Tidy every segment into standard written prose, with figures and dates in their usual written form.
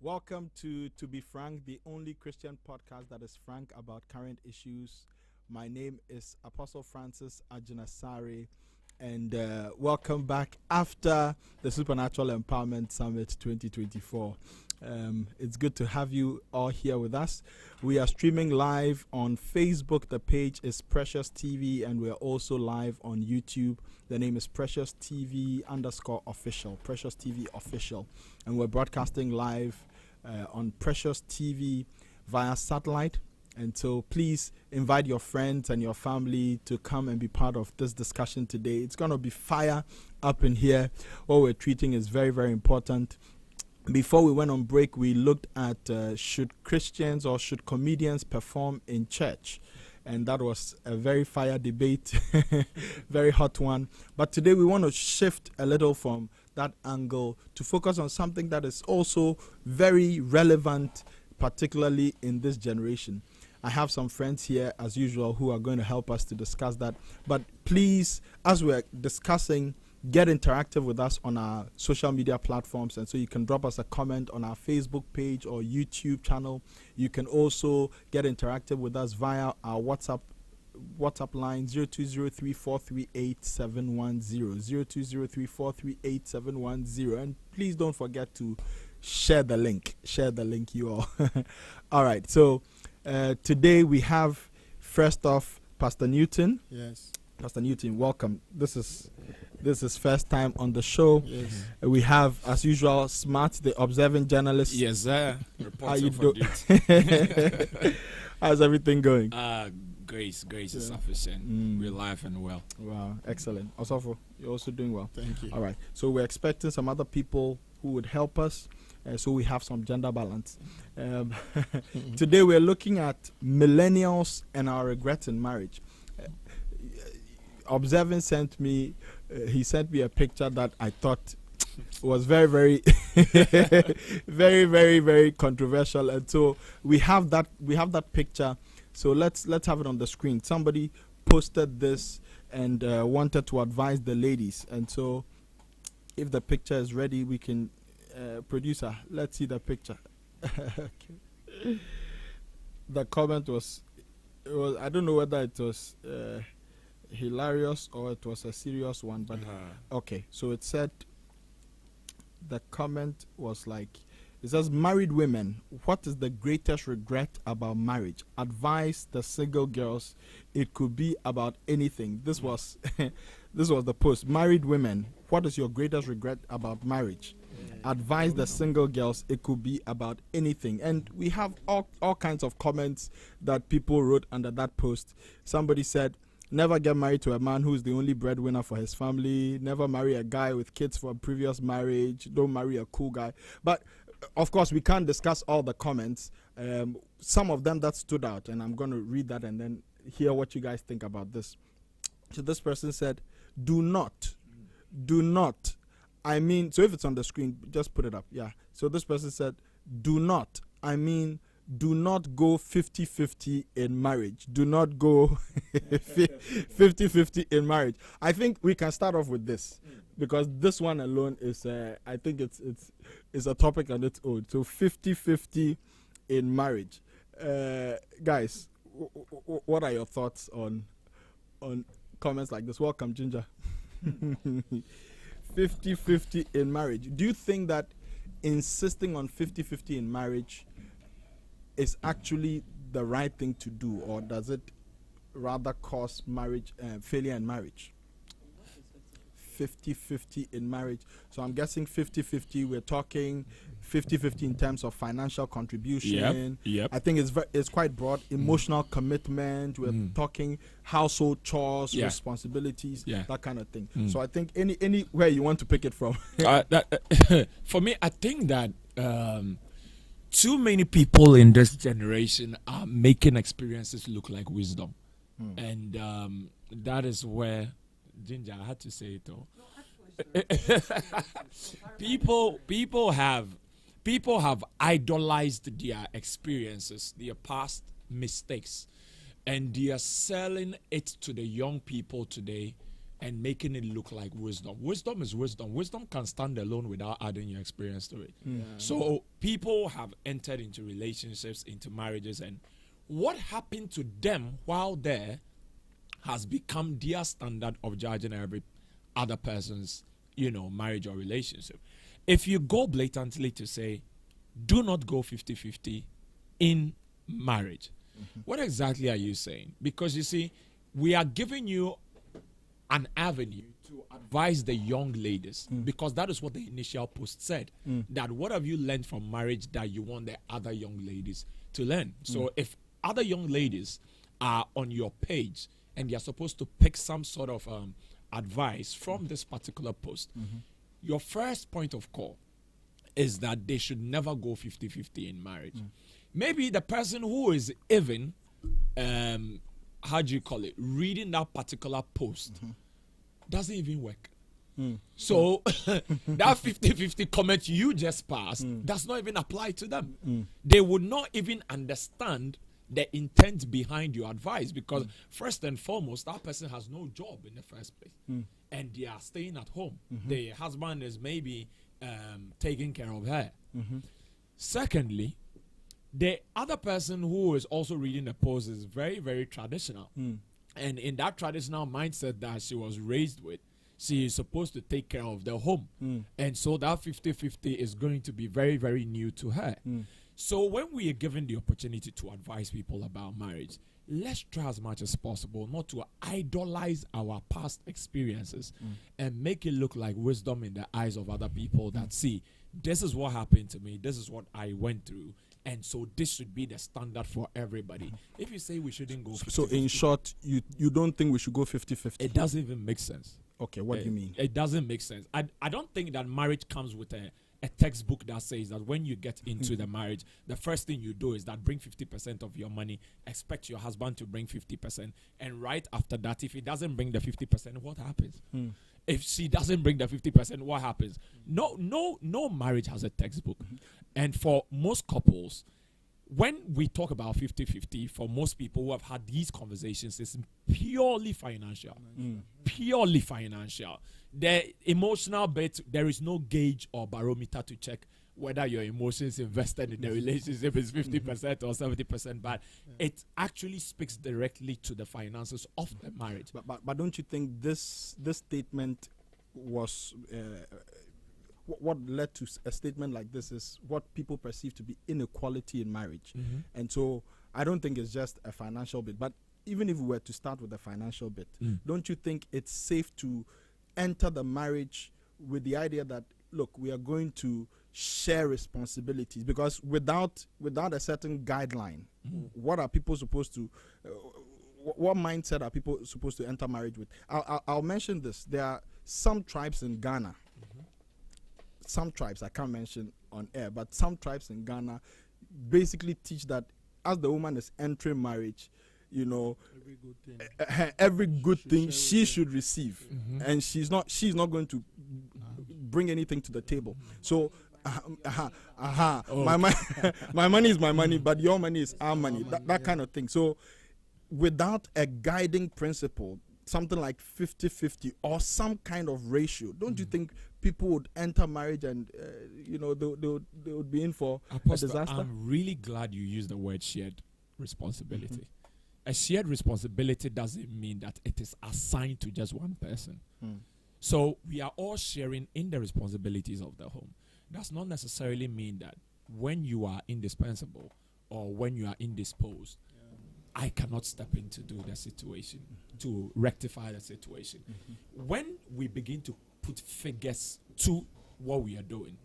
Welcome to Be Frank, the only Christian podcast that is frank about current issues. My name is Apostle Francis Ajinasare, and welcome back after the Supernatural Empowerment Summit 2024. It's good to have you all here with us. We are streaming live on Facebook. The page is Precious TV, and we are also live on YouTube. The name is Precious TV _official, Precious TV official, and we're broadcasting live on Precious TV via satellite. And so please invite your friends and your family to come and be part of this discussion today. It's going to be fire up in here. What we're treating is very, very important. Before we went on break, we looked at should Christians or should comedians perform in church? And that was a very fire debate, very hot one. But today we want to shift a little from that angle to focus on something that is also very relevant, particularly in this generation. I have some friends here, as usual, who are going to help us to discuss that. But please, as we're discussing, get interactive with us on our social media platforms. And so you can drop us a comment on our Facebook page or YouTube channel. You can also get interactive with us via our WhatsApp line 0203438710, 0203438710. And please don't forget to share the link, you all. All right, so today we have, first off, Pastor Newton. Yes. Pastor Newton, welcome. This is first time on the show. Yes. We have, as usual, Smart, the observing journalist. Yes, sir. How you doing? How's everything going? Grace is sufficient. We're alive and well. Wow, excellent. Osofo, you're also doing well. Thank you. All right. So we're expecting some other people who would help us. So we have some gender balance. Today we're looking at millennials and our regrets in marriage. Observing sent me a picture that I thought was very, very, very, very, very controversial. And so we have that picture. So let's have it on the screen. Somebody posted this and wanted to advise the ladies. And so if the picture is ready, we can producer, let's see the picture. Okay. The comment was I don't know whether it was hilarious or it was a serious one, but okay. So it said, the comment was like, it says, married women, what is the greatest regret about marriage? Advise the single girls. It could be about anything. This was the post. Married women, what is your greatest regret about marriage? Advise the single girls. It could be about anything. And we have all kinds of comments that people wrote under that post. Somebody said, never get married to a man who's the only breadwinner for his family. Never marry a guy with kids from a previous marriage. Don't marry a cool guy. But of course, we can't discuss all the comments. Some of them that stood out, and I'm going to read that and then hear what you guys think about this. So this person said, do not. I mean, so if it's on the screen, just put it up. Yeah. So this person said, do not go 50-50 in marriage. Do not go 50-50 in marriage. I think we can start off with this because this one alone is, I think it's a topic on its own. So 50-50 in marriage. Guys, what are your thoughts on comments like this? Welcome, Ginger. 50-50 in marriage. Do you think that insisting on 50-50 in marriage is actually the right thing to do, or does it rather cause marriage failure in marriage? 50-50 in marriage. So I'm guessing 50-50, we're talking 50-50 in terms of financial contribution. Yep. I think it's quite broad. Emotional commitment. We're talking household chores, responsibilities, that kind of thing. So I think anywhere you want to pick it from. For me, I think that too many people in this generation are making experiences look like wisdom. And that is where, Ginger, I had to say it though. People have idolized their experiences, their past mistakes, and they are selling it to the young people today and making it look like wisdom. Wisdom is wisdom. Wisdom can stand alone without adding your experience to it. Yeah. So people have entered into relationships, into marriages, and what happened to them while there has become their standard of judging every other person's, marriage or relationship. If you go blatantly to say, do not go 50-50 in marriage, what exactly are you saying? Because you see, we are giving you an avenue to advise the young ladies, because that is what the initial post said, that what have you learned from marriage that you want the other young ladies to learn? So if other young ladies are on your page and they are supposed to pick some sort of advice from this particular post, your first point of call is that they should never go 50-50 in marriage. Maybe the person who is even how do you call it, reading that particular post doesn't even work. So that 50-50 comment you just passed does not even apply to them. They would not even understand the intent behind your advice, because first and foremost, that person has no job in the first place, and they are staying at home. The husband is maybe taking care of her. Secondly, the other person who is also reading the post is very, very traditional. And in that traditional mindset that she was raised with, she is supposed to take care of the home. And so that 50-50 is going to be very, very new to her. So when we are given the opportunity to advise people about marriage, let's try as much as possible not to idolize our past experiences and make it look like wisdom in the eyes of other people that, see, this is what happened to me, this is what I went through, and so this should be the standard for everybody. If you say we shouldn't go 50-50, so in short, you don't think we should go 50-50? it doesn't even make sense. Okay, what do you mean? It doesn't make sense. I don't think that marriage comes with a textbook that says that when you get into the marriage, the first thing you do is that bring 50% of your money, expect your husband to bring 50%, and right after that, if he doesn't bring the 50%, what happens? If she doesn't bring the 50%, what happens? No marriage has a textbook. And for most couples, when we talk about 50-50, for most people who have had these conversations, it's purely financial. Purely financial. The emotional bit, there is no gauge or barometer to check whether your emotions invested in the relationship is 50% or 70%, but it actually speaks directly to the finances of the marriage. But don't you think this statement was what led to a statement like this is what people perceive to be inequality in marriage? And so I don't think it's just a financial bit, but even if we were to start with the financial bit, don't you think it's safe to enter the marriage with the idea that, look, we are going to share responsibilities? Because without a certain guideline, what are people supposed to what mindset are people supposed to enter marriage with? I'll mention this. There are some tribes in Ghana, some tribes I can't mention on air, but some tribes in Ghana basically teach that as the woman is entering marriage, every good thing she should receive, and she's not going to bring anything to the table. So my money is my money, but your money is our money. That kind of thing. So without a guiding principle, something like 50-50 or some kind of ratio, don't you think people would enter marriage and they would be in for Apostle, a disaster? I'm really glad you used the word shared responsibility. A shared responsibility doesn't mean that it is assigned to just one person. So we are all sharing in the responsibilities of the home. Does not necessarily mean that when you are indispensable or when you are indisposed, I cannot step in to do the situation, to rectify the situation. When we begin to put figures to what we are doing,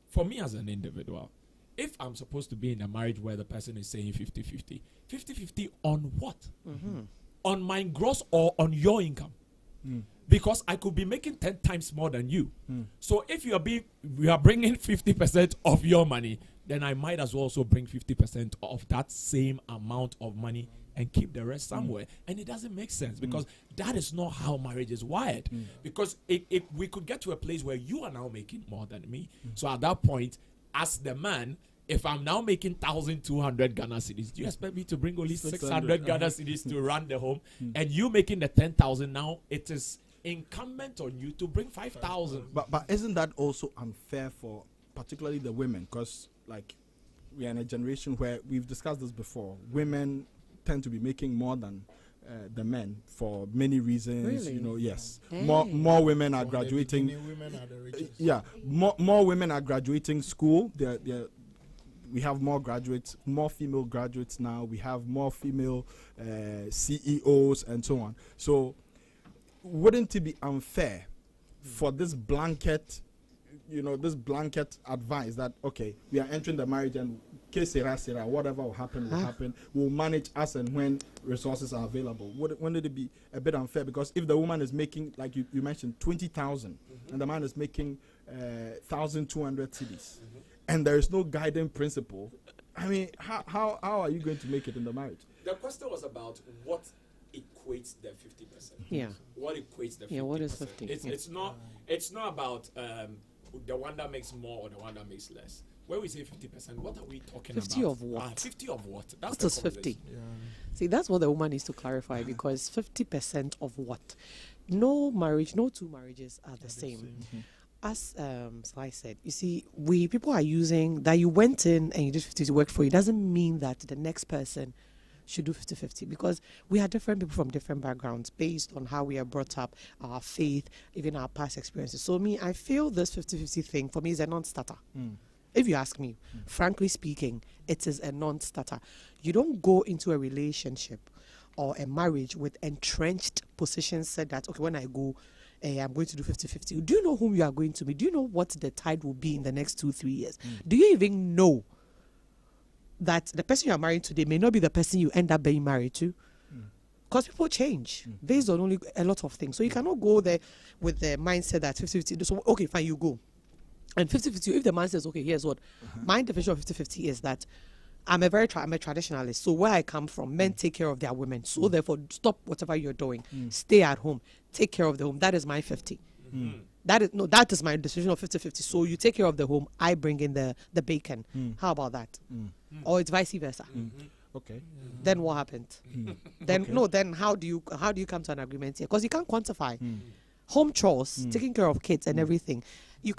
for me as an individual, if I'm supposed to be in a marriage where the person is saying 50-50, 50-50 on what? On my gross or on your income? Because I could be making 10 times more than you. So if you are bringing 50% of your money, then I might as well also bring 50% of that same amount of money and keep the rest somewhere. And it doesn't make sense, because that is not how marriage is wired. Because if we could get to a place where you are now making more than me, so at that point, as the man, if I'm now making 1,200 Ghana cedis, do you expect me to bring only 600 Ghana cedis to run the home? And you making the 10,000 now, it is incumbent on you to bring 5,000. But isn't that also unfair for particularly the women? Because like we are in a generation where we've discussed this before. Women tend to be making more than the men for many reasons. Really? You know, yes. Hey. More women are From the graduating. beginning, women are the richest. Yeah, more women are graduating school. We have more graduates, more female graduates now. We have more female CEOs and so on. So, wouldn't it be unfair for this blanket, this blanket advice that, okay, we are entering the marriage and whatever will happen, we'll manage as and when resources are available? Wouldn't it be a bit unfair? Because if the woman is making, like you mentioned, 20,000 and the man is making 1,200 cedis, and there is no guiding principle, I mean, how are you going to make it in the marriage? The question was about what equates the 50%. Yeah. What equates the 50%? Yeah, what is 50? It's not about the one that makes more or the one that makes less. When we say 50%, what are we talking 50 about? of what? 50 of what? That's What the is 50? conversation. See, that's what the woman needs to clarify, because 50% of what? No marriage, no two marriages are the same. As Sly said, you see, people are using that you went in and you did 50 to work for you doesn't mean that the next person should do 50-50, because we are different people from different backgrounds based on how we are brought up, our faith, even our past experiences. So I feel this 50-50 thing for me is a non-starter. If you ask me, frankly speaking, it is a non-starter. You don't go into a relationship or a marriage with entrenched positions said that, okay, when I go, I'm going to do 50-50. Do you know whom you are going to be? Do you know what the tide will be in the next 2-3 years? Do you even know that the person you are married today may not be the person you end up being married to? Because people change based on only a lot of things. So you cannot go there with the mindset that 50-50. So, okay, fine, you go. And 50-50, if the man says, okay, here's what, my definition of 50-50 is that I'm a traditionalist. So where I come from, men take care of their women. So therefore, stop whatever you're doing. Stay at home. Take care of the home. That is my 50. That is my decision of 50-50. So you take care of the home. I bring in the bacon. How about that? Or it's vice versa. Okay. Then what happened? Then Okay. no. Then how do you come to an agreement here? Because you can't quantify home chores, taking care of kids and everything.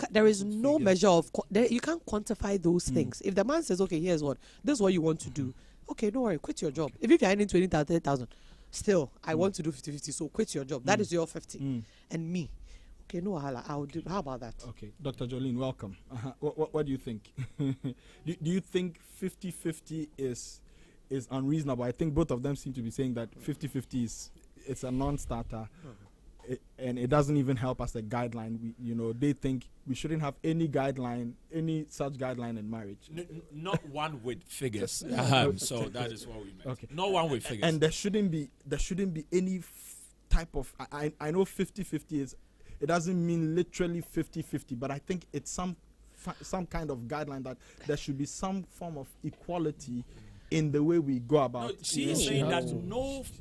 There is no measure of you can't quantify those things. If the man says, okay, this is what you want to do, okay, don't worry, quit your job. If you're earning 20,000, 30,000, still I want to do 50-50, so quit your job. That is your 50. And me, okay, no, I'll do. How about that? Okay, Dr. Jolene, welcome. What do you think? do you think 50-50 is unreasonable? I think both of them seem to be saying that 50-50 it's a non-starter. And it doesn't even help as a guideline. They think we shouldn't have any such guideline in marriage. Not one with figures. So that is what we meant. Okay. Not one with figures. And there shouldn't be any type of. I know 50-50 it doesn't mean literally 50-50, but I think it's some kind of guideline that there should be some form of equality in the way we go about. No, she is saying that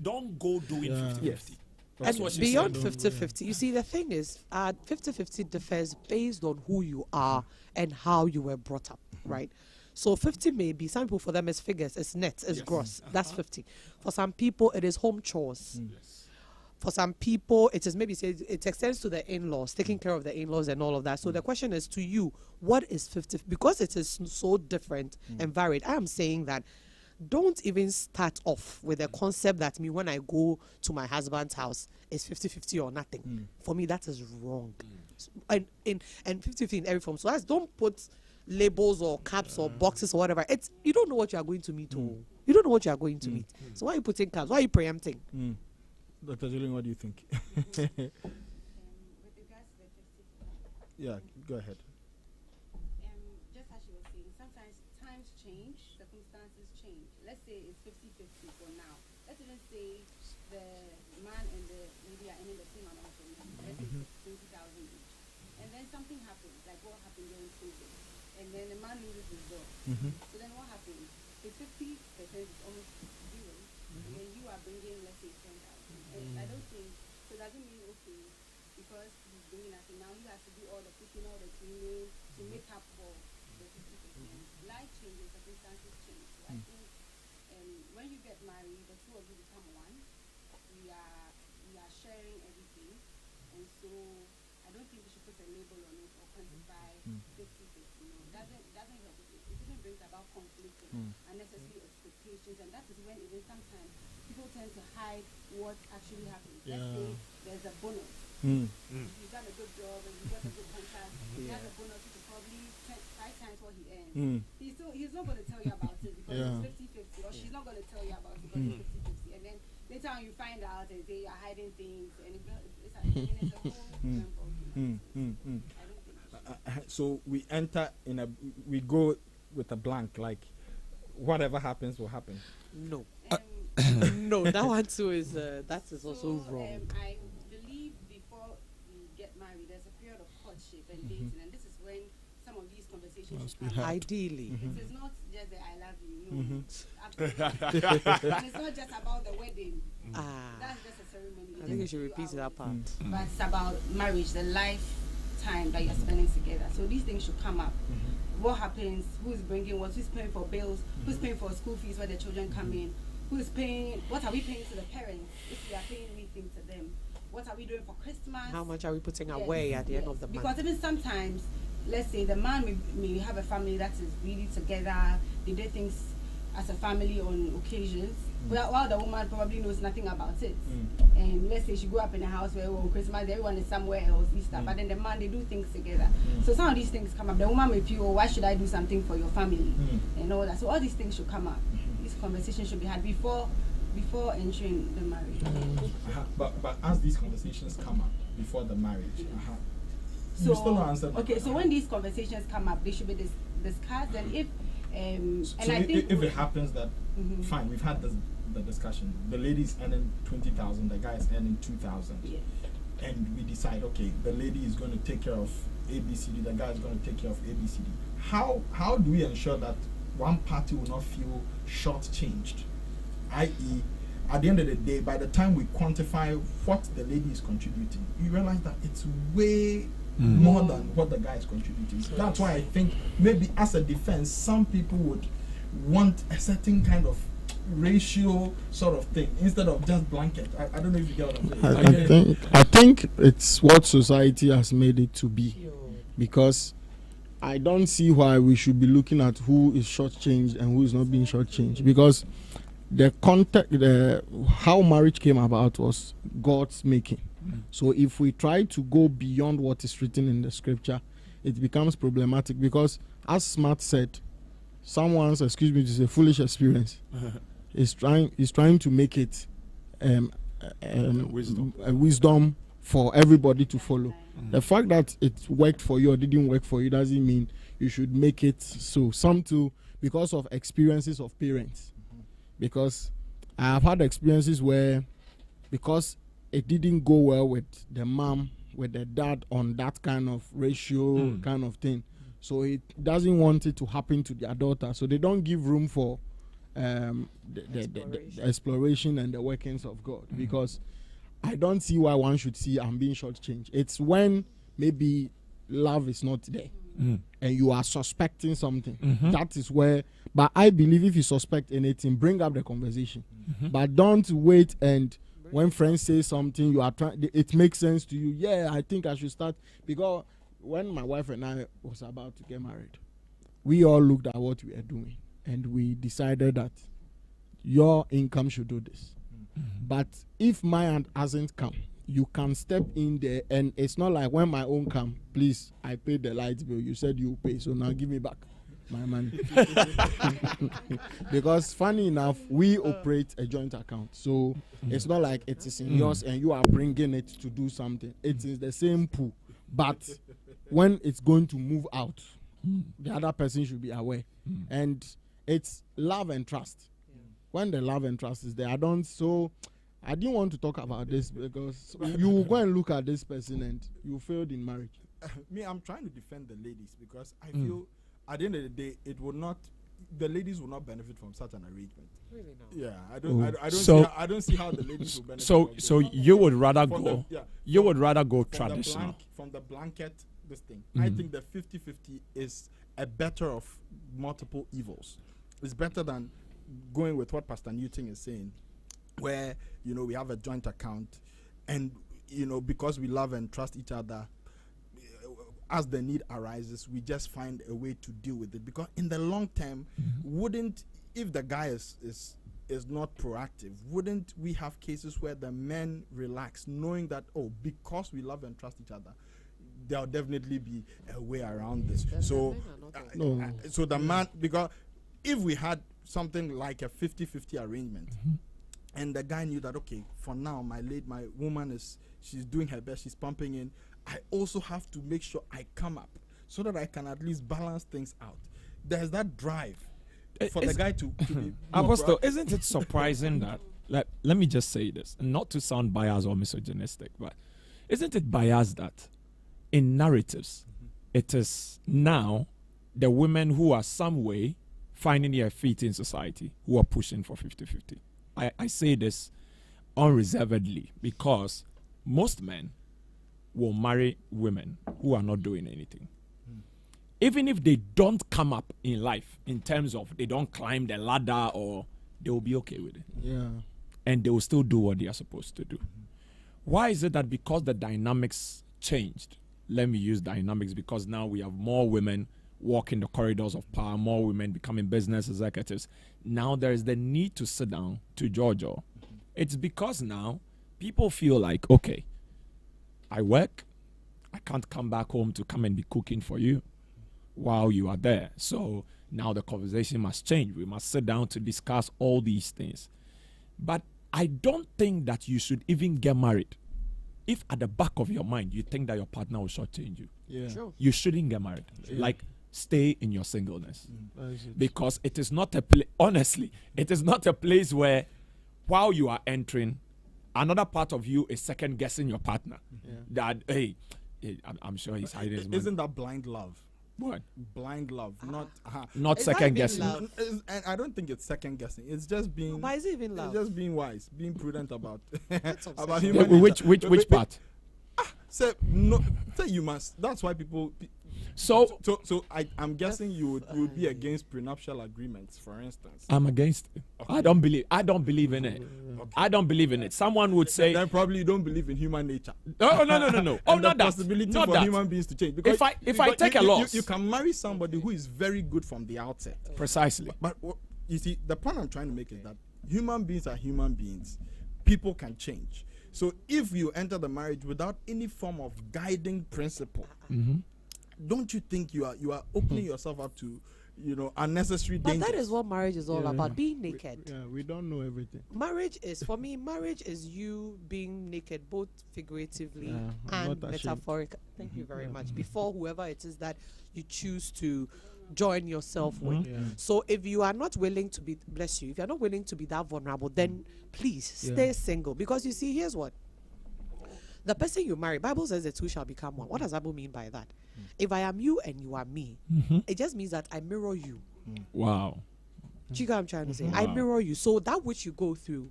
don't go doing 50-50. Yes. And what she's beyond saying. 50-50, you see, the thing is, 50-50 differs based on who you are and how you were brought up, right? So 50 may be, some people, for them, it's figures, it's net, it's gross. That's 50. For some people, it is home chores. For some people, it is maybe it extends to the in-laws, taking care of the in-laws and all of that. So the question is to you, what is 50? Because it is so different and varied. I am saying that don't even start off with the concept that when I go to my husband's house, it's 50-50 or nothing. For me, that is wrong. And 50-50 in every form. So don't put labels or caps or boxes or whatever. You don't know what you are going to meet. You don't know what you are going to meet. So why are you putting caps? Why are you preempting? Dr. Julian, what do you think? With regards to the 50, Yeah, go ahead. just as you were saying, sometimes times change, circumstances change. Let's say it's 50-50 for now. Let's even say the man and the lady are earning the same amount of money. Let's say it's 20,000 each. And then something happens, like what happened during COVID. And then the man loses his job. So then what happens? The 50% is almost zero. And then you are bringing, let's say, 10,000. And I don't think, so doesn't mean, okay, because he's doing nothing, now he has to do all the cooking, all the cleaning to make up for the 50%. Life changes, circumstances change. So I think when you get married, the two of you become one. We are sharing everything. And so I don't think we should put a label on it or quantify 50-50. No, doesn't help. It even brings about conflict and unnecessary expectations, and that is when even sometimes people tend to hide what actually happens. Let's say there's a bonus. You've done a good job and you got a good contract. He has a bonus which is probably 5 times what he earns. He's not going to tell you about it because it's 50-50, or she's not going to tell you about it because it's 50-50. And then later on you find out and say you're hiding things, and it's a whole example. I don't think so we enter we go with a blank, like whatever happens will happen. No. No, that one too is that is also wrong. I believe before we get married, there's a period of courtship and dating, and this is when some of these conversations should come. Ideally. It is not just the I love you, no. Absolutely. And it's not just about the wedding. That's just a ceremony. I think you should repeat that part. But it's about marriage, the lifetime that you're spending together. So these things should come up. What happens? Who's bringing what? Who's paying for bills? Who's paying for school fees when the children come in? Who's paying? What are we paying to the parents if we are paying anything to them? What are we doing for Christmas? How much are we putting away at the end of the month? Because even sometimes, let's say the man may have a family that is really together. They do things as a family on occasions. While the woman probably knows nothing about it. And let's say she grew up in a house where on Christmas everyone is somewhere else, Easter, but then the man, they do things together. So some of these things come up. The woman may feel, why should I do something for your family? And all that. So all these things should come up. These conversations should be had before entering the marriage. But as these conversations come up before the marriage, so you still not answer. Okay, so when these conversations come up, they should be discussed. And if so I think if it happens that fine, we've had the discussion. The lady's earning 20,000, the guy is earning 2,000, and we decide, okay, the lady is going to take care of ABCD, the guy is going to take care of ABCD. How do we ensure that one party will not feel shortchanged? I.e., at the end of the day, by the time we quantify what the lady is contributing, you realize that it's way more than what the guy is contributing. So that's why I think maybe as a defense, some people would want a certain kind of ratio sort of thing instead of just blanket. I don't know if you get what I'm saying. I think it's what society has made it to be, because I don't see why we should be looking at who is shortchanged and who is not being shortchanged, because the context, how marriage came about was God's making. So if we try to go beyond what is written in the scripture, it becomes problematic, because as Smart said, someone's, excuse me to say, foolish experience is trying to make it wisdom for everybody to follow. The fact that it worked for you or didn't work for you doesn't mean you should make it so. Some too, because of experiences of parents. Because I have had experiences where, because it didn't go well with the mom, with the dad on that kind of ratio kind of thing, so it doesn't want it to happen to their daughter, so they don't give room for the exploration and the workings of God. Because I don't see why one should see I'm being shortchanged. It's when maybe love is not there and you are suspecting something. That is where, but I believe if you suspect anything, bring up the conversation. But don't wait, and when friends say something, you are trying, it makes sense to you. Yeah, I think I should start. Because when my wife and I was about to get married, we all looked at what we were doing and we decided that your income should do this. But if my aunt hasn't come, you can step in there, and it's not like when my own come, please, I paid the light bill, you said you pay, so now give me back my money. Because funny enough, we operate a joint account, so it's not like it is in yours and you are bringing it to do something. It is the same pool, but when it's going to move out, the other person should be aware. And it's love and trust. When the love and trust is there, I didn't want to talk about this, because you will go and look at this person and you failed in marriage. Me, I'm trying to defend the ladies, because I feel at the end of the day, the ladies will not benefit from such an arrangement. Really not. Yeah, I don't see how the ladies will benefit. So you would rather go? You would rather go traditional from the blanket. This thing, I think the 50-50 is a better of multiple evils. It's better than going with what Pastor Newton is saying, where we have a joint account, and because we love and trust each other, as the need arises, we just find a way to deal with it. Because in the long term, if the guy is not proactive, wouldn't we have cases where the men relax, knowing that, because we love and trust each other, there'll definitely be a way around this. So the man, because if we had something like a 50-50 arrangement, and the guy knew that, okay, for now, my woman she's doing her best, she's pumping in, I also have to make sure I come up so that I can at least balance things out. There's that drive for the guy to be Apostle, isn't it surprising that, let me just say this, not to sound biased or misogynistic, but isn't it biased that in narratives, it is now the women who are some way finding their feet in society who are pushing for 50-50? I say this unreservedly because most men will marry women who are not doing anything. Even if they don't come up in life in terms of they don't climb the ladder, or they will be okay with it. Yeah. And they will still do what they are supposed to do. Why is it that because the dynamics changed? Let me use dynamics because now we have more women walking the corridors of power, more women becoming business executives. Now there is the need to sit down to Giorgio. It's because now people feel like, okay, I work, I can't come back home to come and be cooking for you while you are there. So now the conversation must change. We must sit down to discuss all these things. But I don't think that you should even get married if at the back of your mind you think that your partner will shortchange you. Yeah. Sure. You shouldn't get married. Yeah. Like, stay in your singleness. That's it. Because it is not honestly, it is not a place where while you are entering, another part of you is second guessing your partner. Yeah. That, hey, I'm sure he's hiding his money. Isn't that blind love? What? Blind love, not Not Is that second even guessing. love? And I don't think it's second guessing. It's just being. Why is it even It's love? just being wise, being prudent about That's about obsession. human. Which part? Say you must. That's why people. So I'm guessing you would be against prenuptial agreements, for instance. I'm against it. I don't believe in it. I don't believe in it. Someone would say, Then probably you don't believe in human nature. no. Oh, And not the that. possibility Not for that. human beings to change. Because If I take a loss. you can marry somebody who is very good from the outset. Precisely. But you see, the point I'm trying to make is that human beings are human beings. People can change. So if you enter the marriage without any form of guiding principle, don't you think you are opening yourself up to unnecessary But dangers? that is what marriage is all Yeah. about, being naked. We don't know everything. Marriage is you being naked, both figuratively Yeah, and not ashamed. metaphorically. Thank you very much. Before whoever it is that you choose to join yourself with. Yeah. So if you are not willing to be, bless you, if you're not willing to be that vulnerable, then please stay single. Because you see, here's what. The person you marry, Bible says the two shall become one. What does Bible mean by that? If I am you and you are me, it just means that I mirror you. Wow. Do you get what I'm trying to say? I Wow. mirror you. So that which you go through,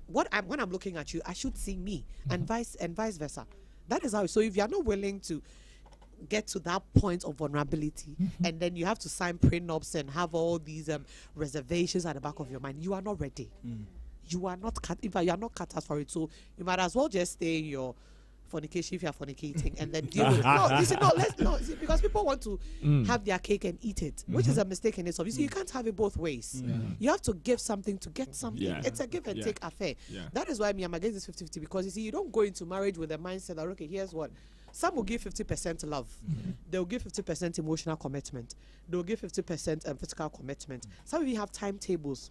when I'm looking at you, I should see me, and vice versa. That is how. So if you are not willing to get to that point of vulnerability, and then you have to sign prenups and have all these reservations at the back of your mind, you are not ready. You are not cut. In fact, you are not cut out for it. So you might as well just stay in your fornication if you are fornicating, and then deal with it. No, you see, see, because people want to have their cake and eat it, which is a mistake in itself. You see, you can't have it both ways. You have to give something to get something. Yeah. It's a give and take affair. Yeah. That is why I'm against this 50-50, because you see, you don't go into marriage with a mindset that, okay, here's what. Some will give 50% love. They'll give 50% emotional commitment. They'll give 50% physical commitment. Some of you have timetables.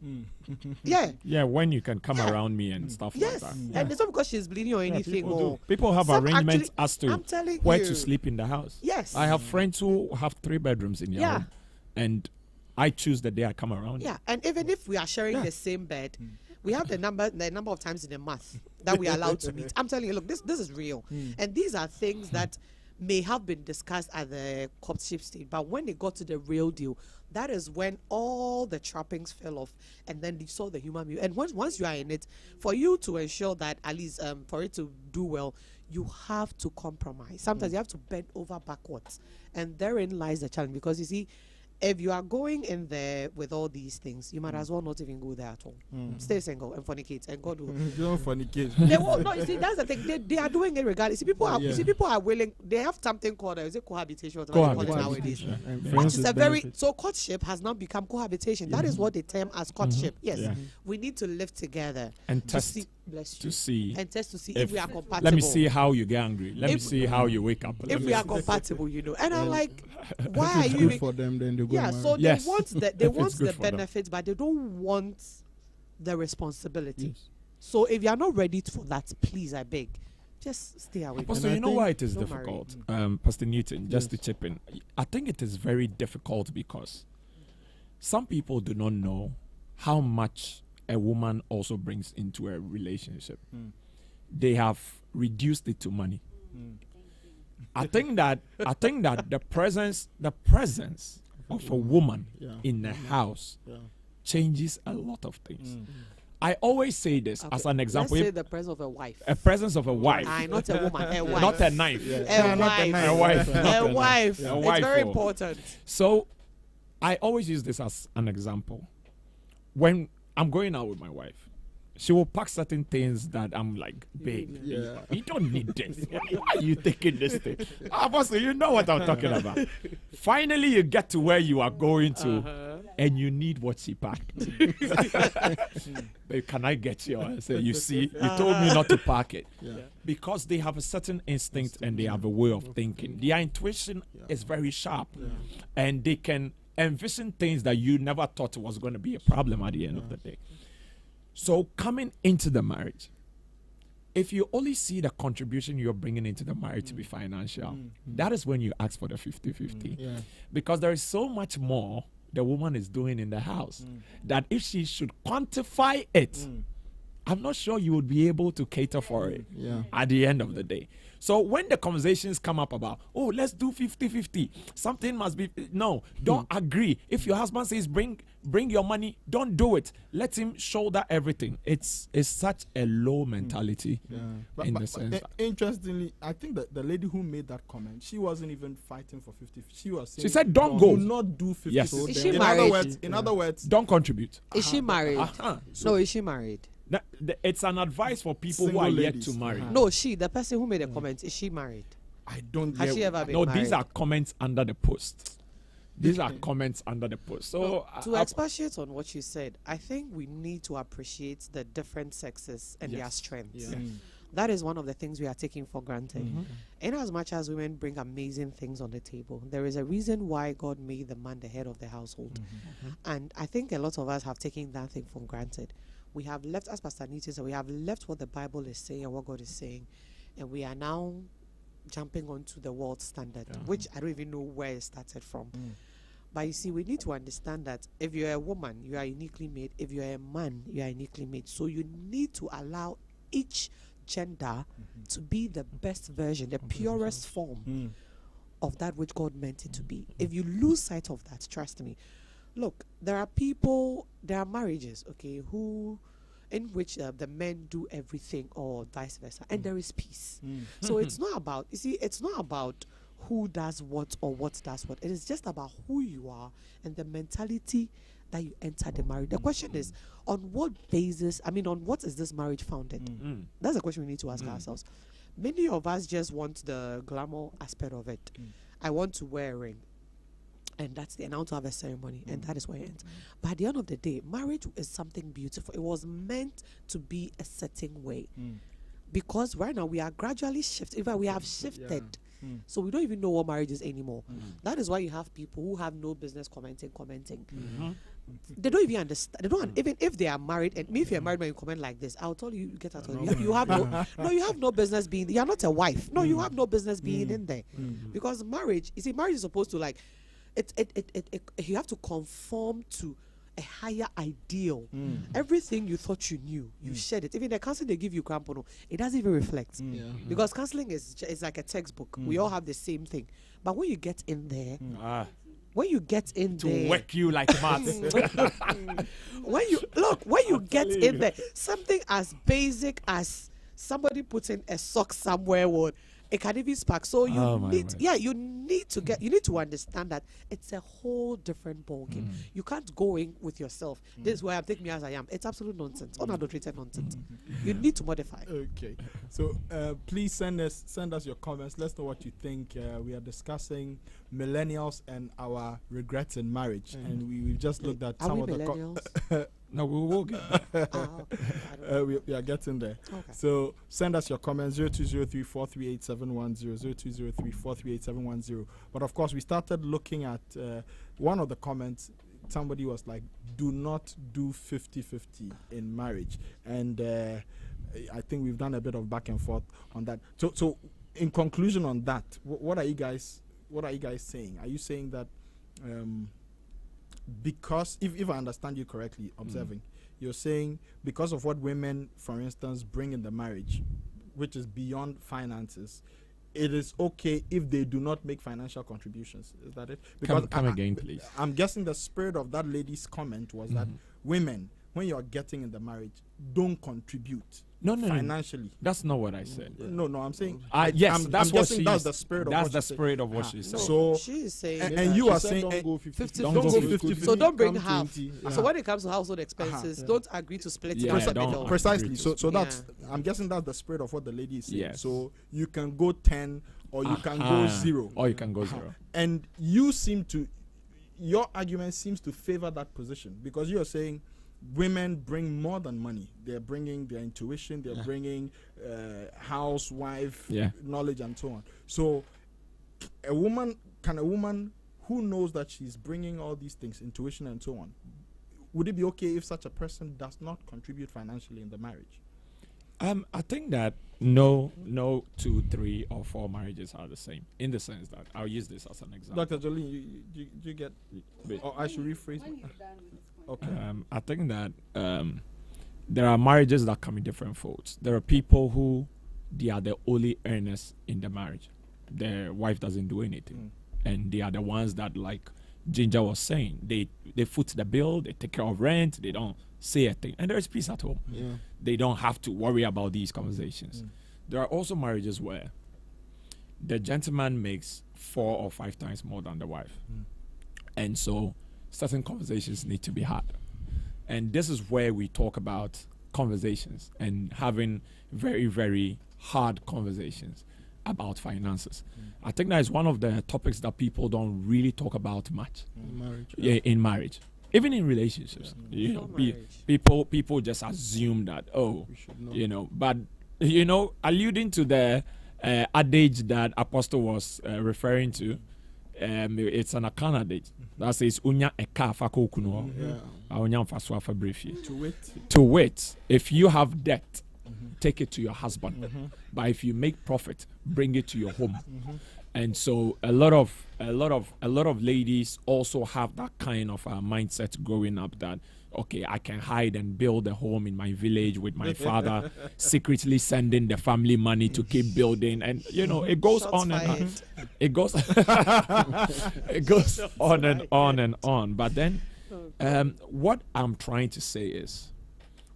Yeah. Yeah, when you can come around me and stuff Yes. like that. And it's not because she's bleeding or anything. Or People have some arrangements actually- as to I'm telling where you. to sleep in the house. Yes. I have friends who have 3 bedrooms in their Yeah. home, and I choose the day I come around. Yeah, and even if we are sharing the same bed, we have the number of times in a month that we are allowed to meet. I'm telling you, look, this is real, and these are things that may have been discussed at the courtship stage, but when they got to the real deal, that is when all the trappings fell off, and then you saw the human being. And once you are in it, for you to ensure that at least for it to do well, you have to compromise. Sometimes you have to bend over backwards, and therein lies the challenge, because you see, if you are going in there with all these things, you might as well not even go there at all. Stay single and fornicate, and God will. Don't fornicate. They won't. No, you see, that's the thing. They are doing it regardless. See, people are. You see, people are willing. They have something called is it cohabitation? What they call it nowadays. Which is a very so courtship has now become cohabitation. That is what they term as courtship. Yes, we need to live together and to test see, bless you, to see and test to see if we are compatible. Let me see how you get angry. Let me see how you wake up. If we are compatible, and I'm like, why are you? Good for them, then they go. Yeah, so Yes. they want they want the good for them. benefits, but they don't want the responsibility. So if you are not ready for that, please, I beg, just stay away. Apostle, I you know think- why it is Don't difficult, Pastor Newton, just to chip in. I think it is very difficult because some people do not know how much a woman also brings into a relationship. They have reduced it to money. I think that the presence of a woman in a house changes a lot of things. I always say this as an example. Let's say the presence of a wife. A presence of a wife, Not a woman, a wife. not a knife. A wife. A wife. A wife. A It's wife, very oh. important. So I always use this as an example. When I'm going out with my wife, she will pack certain things that I'm like, babe, you don't need this. Why are you taking this thing? Apostle, you know what I'm talking about. Finally, you get to where you are going to, and you need what she packed. Babe, can I get you? I say, you see, you told me not to pack it. Because they have a certain instinct and they have a way of thinking. Their intuition is very sharp. And they can envision things that you never thought was going to be a problem at the end of the day. So coming into the marriage, if you only see the contribution you're bringing into the marriage to be financial, that is when you ask for the 50-50. Because there is so much more the woman is doing in the house that if she should quantify it, I'm not sure you would be able to cater for it at the end of the day. So when the conversations come up about, oh, let's do 50-50, something must be, no, don't agree. If your husband says bring your money, don't do it. Let him shoulder everything. It's such a low mentality in the sense that. Interestingly, I think that the lady who made that comment, she wasn't even fighting for 50. She was saying, She said, don't go. Do not do 50. Yes. So Is then- she in married? other words, in other words, Don't contribute. Is she married? No, is she married? It's an advice for people who Single are ladies. yet to marry. No, the person who made the comment, is she married? I don't Has get she ever been No, married? these are comments under the post. These are comments under the post. So To expatiate on what you said, I think we need to appreciate the different sexes and their strengths. That is one of the things we are taking for granted. In as much as women bring amazing things on the table, there is a reason why God made the man the head of the household. And I think a lot of us have taken that thing for granted. We have left, as Pastor Nita said, we have left what the Bible is saying and what God is saying, and we are now jumping onto the world standard, which I don't even know where it started from. But you see, we need to understand that if you're a woman, you are uniquely made. If you're a man, you are uniquely made. So you need to allow each gender to be the best version, the purest form of that which God meant it to be. If you lose sight of that, trust me. Look, there are marriages, okay, in which the men do everything or vice versa, and there is peace. So it's not about, it's not about who does what or what does what. It is just about who you are and the mentality that you enter the marriage. The question is, on what basis, on what is this marriage founded? That's a question we need to ask ourselves. Many of us just want the glamour aspect of it. I want to wear a ring. And that's the, and I want to have a ceremony, and that is where it ends. But at the end of the day, marriage is something beautiful. It was meant to be a certain way. Because right now we are gradually shifting. In fact, we have shifted. So we don't even know what marriage is anymore. That is why you have people who have no business commenting. They don't even understand. They don't even if they are married. And if you're married when you comment like this, I'll tell you, get out of here. You have you have no business being. You're not a wife. No, you have no business being in there. Because marriage, you see, marriage is supposed to like. You have to conform to a higher ideal. Everything you thought you knew, you shared it. Even the counseling they give you, Crampono, it doesn't even reflect. Because counseling is like a textbook. We all have the same thing. But when you get in there, to work you like maths. when you get in there, something as basic as somebody putting a sock somewhere would. it can even spark. So you Oh, my need, word. you need to understand that it's a whole different ballgame. You can't go in with yourself. This is where I'm taking me as I am. It's absolute nonsense, unadulterated nonsense. You need to modify. Okay, so please send us your comments. Let's know what you think. We are discussing millennials and our regrets in marriage, and we've just looked at Are some we of the millennials? No, we will get there. Okay. I don't know. we are getting there. Okay. So send us your comments 0203-438-710, 0203-438-710. But of course, we started looking at one of the comments. Somebody was like, do not do 50-50 in marriage. And I think we've done a bit of back and forth on that. So in conclusion on that, what are you guys saying? Are you saying that because if I understand you correctly, observing, you're saying because of what women, for instance, bring in the marriage, which is beyond finances, it is okay if they do not make financial contributions. Is that it? Because Come again, please. I'm guessing the spirit of that lady's comment was that women, when you're getting in the marriage, don't contribute No. financially. That's not what I said. No, I'm saying. Yes, I'm that's what guessing she that's is- the spirit of That's what the she said. spirit of what she said. So She is saying, and you She are said saying don't go 50-50. Don't go 50-50. so don't bring Come half. 20, So when it comes to household expenses, don't agree to split Yeah, it in the don't middle. agree. Precisely. to So that's. I'm guessing that's the spirit of what the lady is saying. Yes. So you can go 10 or you can go 0. Or you can go 0. And your argument seems to favor that position because you're saying women bring more than money. They're bringing their intuition. They're bringing housewife knowledge and so on. So a woman who knows that she's bringing all these things, intuition and so on, would it be okay if such a person does not contribute financially in the marriage? I think that no 2, 3, or 4 marriages are the same in the sense that I'll use this as an example. Dr. Jolene, you get, or I should rephrase. When he's done with his point. Okay. I think that there are marriages that come in different folds. There are people who they are the only earners in the marriage. Their wife doesn't do anything, and they are the ones that, like Ginger was saying, they foot the bill, they take care of rent, they don't say a thing, and there is peace at home. Yeah. They don't have to worry about these conversations. There are also marriages where the gentleman makes 4 or 5 times more than the wife, and so certain conversations need to be had. And this is where we talk about conversations and having very, very hard conversations about finances. I think that is one of the topics that people don't really talk about much Marriage. in marriage, even in relationships. You know, people just assume that We should know. but alluding to the adage that Apostle was referring to, it's an Akan adage that says unya eka fako kuno unya mfaso afa brefi. To wit, if you have debt, take it to your husband. But if you make profit, bring it to your home. And so a lot of ladies also have that kind of mindset growing up that, okay, I can hide and build a home in my village with my father, secretly sending the family money to keep building, and it goes Shots on and on. fired. It goes it goes on and on and on. But then what I'm trying to say is,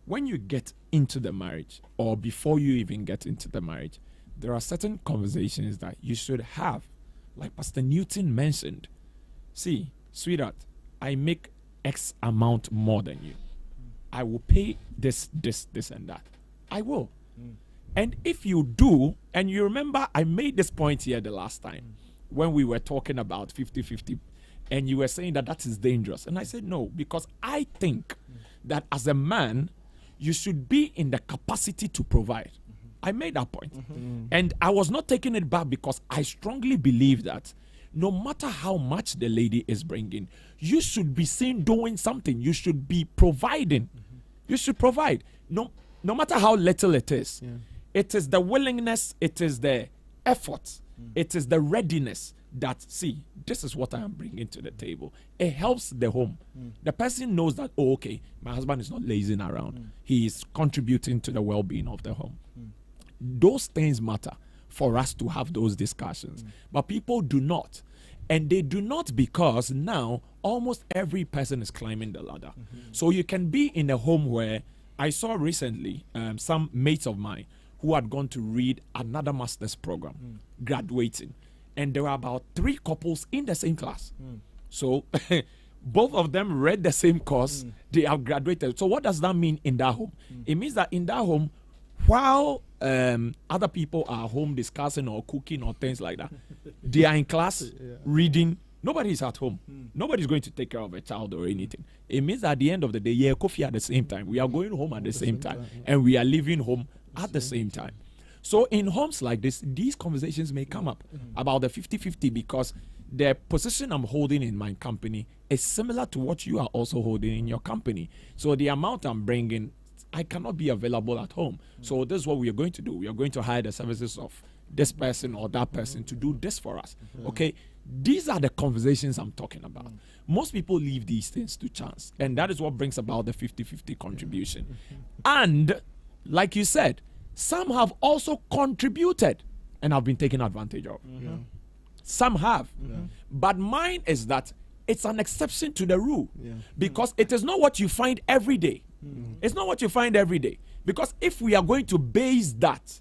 when you get into the marriage, or before you even get into the marriage, there are certain conversations that you should have. Like Pastor Newton mentioned, see, sweetheart, I make X amount more than you. I will pay this, and that. I will. And if you do, and you remember I made this point here the last time when we were talking about 50-50, and you were saying that is dangerous. And I said no, because I think that as a man, you should be in the capacity to provide. I made that point. And I was not taking it back because I strongly believe that no matter how much the lady is bringing, you should be seen doing something. You should be providing. You should provide. No matter how little it is. It is the willingness, it is the effort, it is the readiness that, see, this is what I am bringing to the table. It helps the home. The person knows that, oh, okay, my husband is not lazing around. He is contributing to the well-being of the home. Those things matter for us to have those discussions. But people do not. And they do not because now almost every person is climbing the ladder. So you can be in a home where I saw recently some mates of mine who had gone to read another master's program, graduating. And there were about 3 couples in the same class. So both of them read the same course. They have graduated. So what does that mean in that home? It means that in that home, while other people are home discussing or cooking or things like that, they are in class reading. Nobody is at home. Nobody's going to take care of a child or anything. It means that at the end of the day, yeah, coffee at the same time. We are going home at the same time. And we are leaving home at the same time. So in homes like this, these conversations may come up about the 50-50 because the position I'm holding in my company is similar to what you are also holding in your company. So the amount I'm bringing, I cannot be available at home. So this is what we are going to do. We are going to hire the services of this person or that person to do this for us. Okay? These are the conversations I'm talking about. Most people leave these things to chance. And that is what brings about the 50-50 contribution. And like you said, some have also contributed and have been taken advantage of. Some have. But mine is that it's an exception to the rule. Because it is not what you find every day. It's not what you find every day. Because if we are going to base that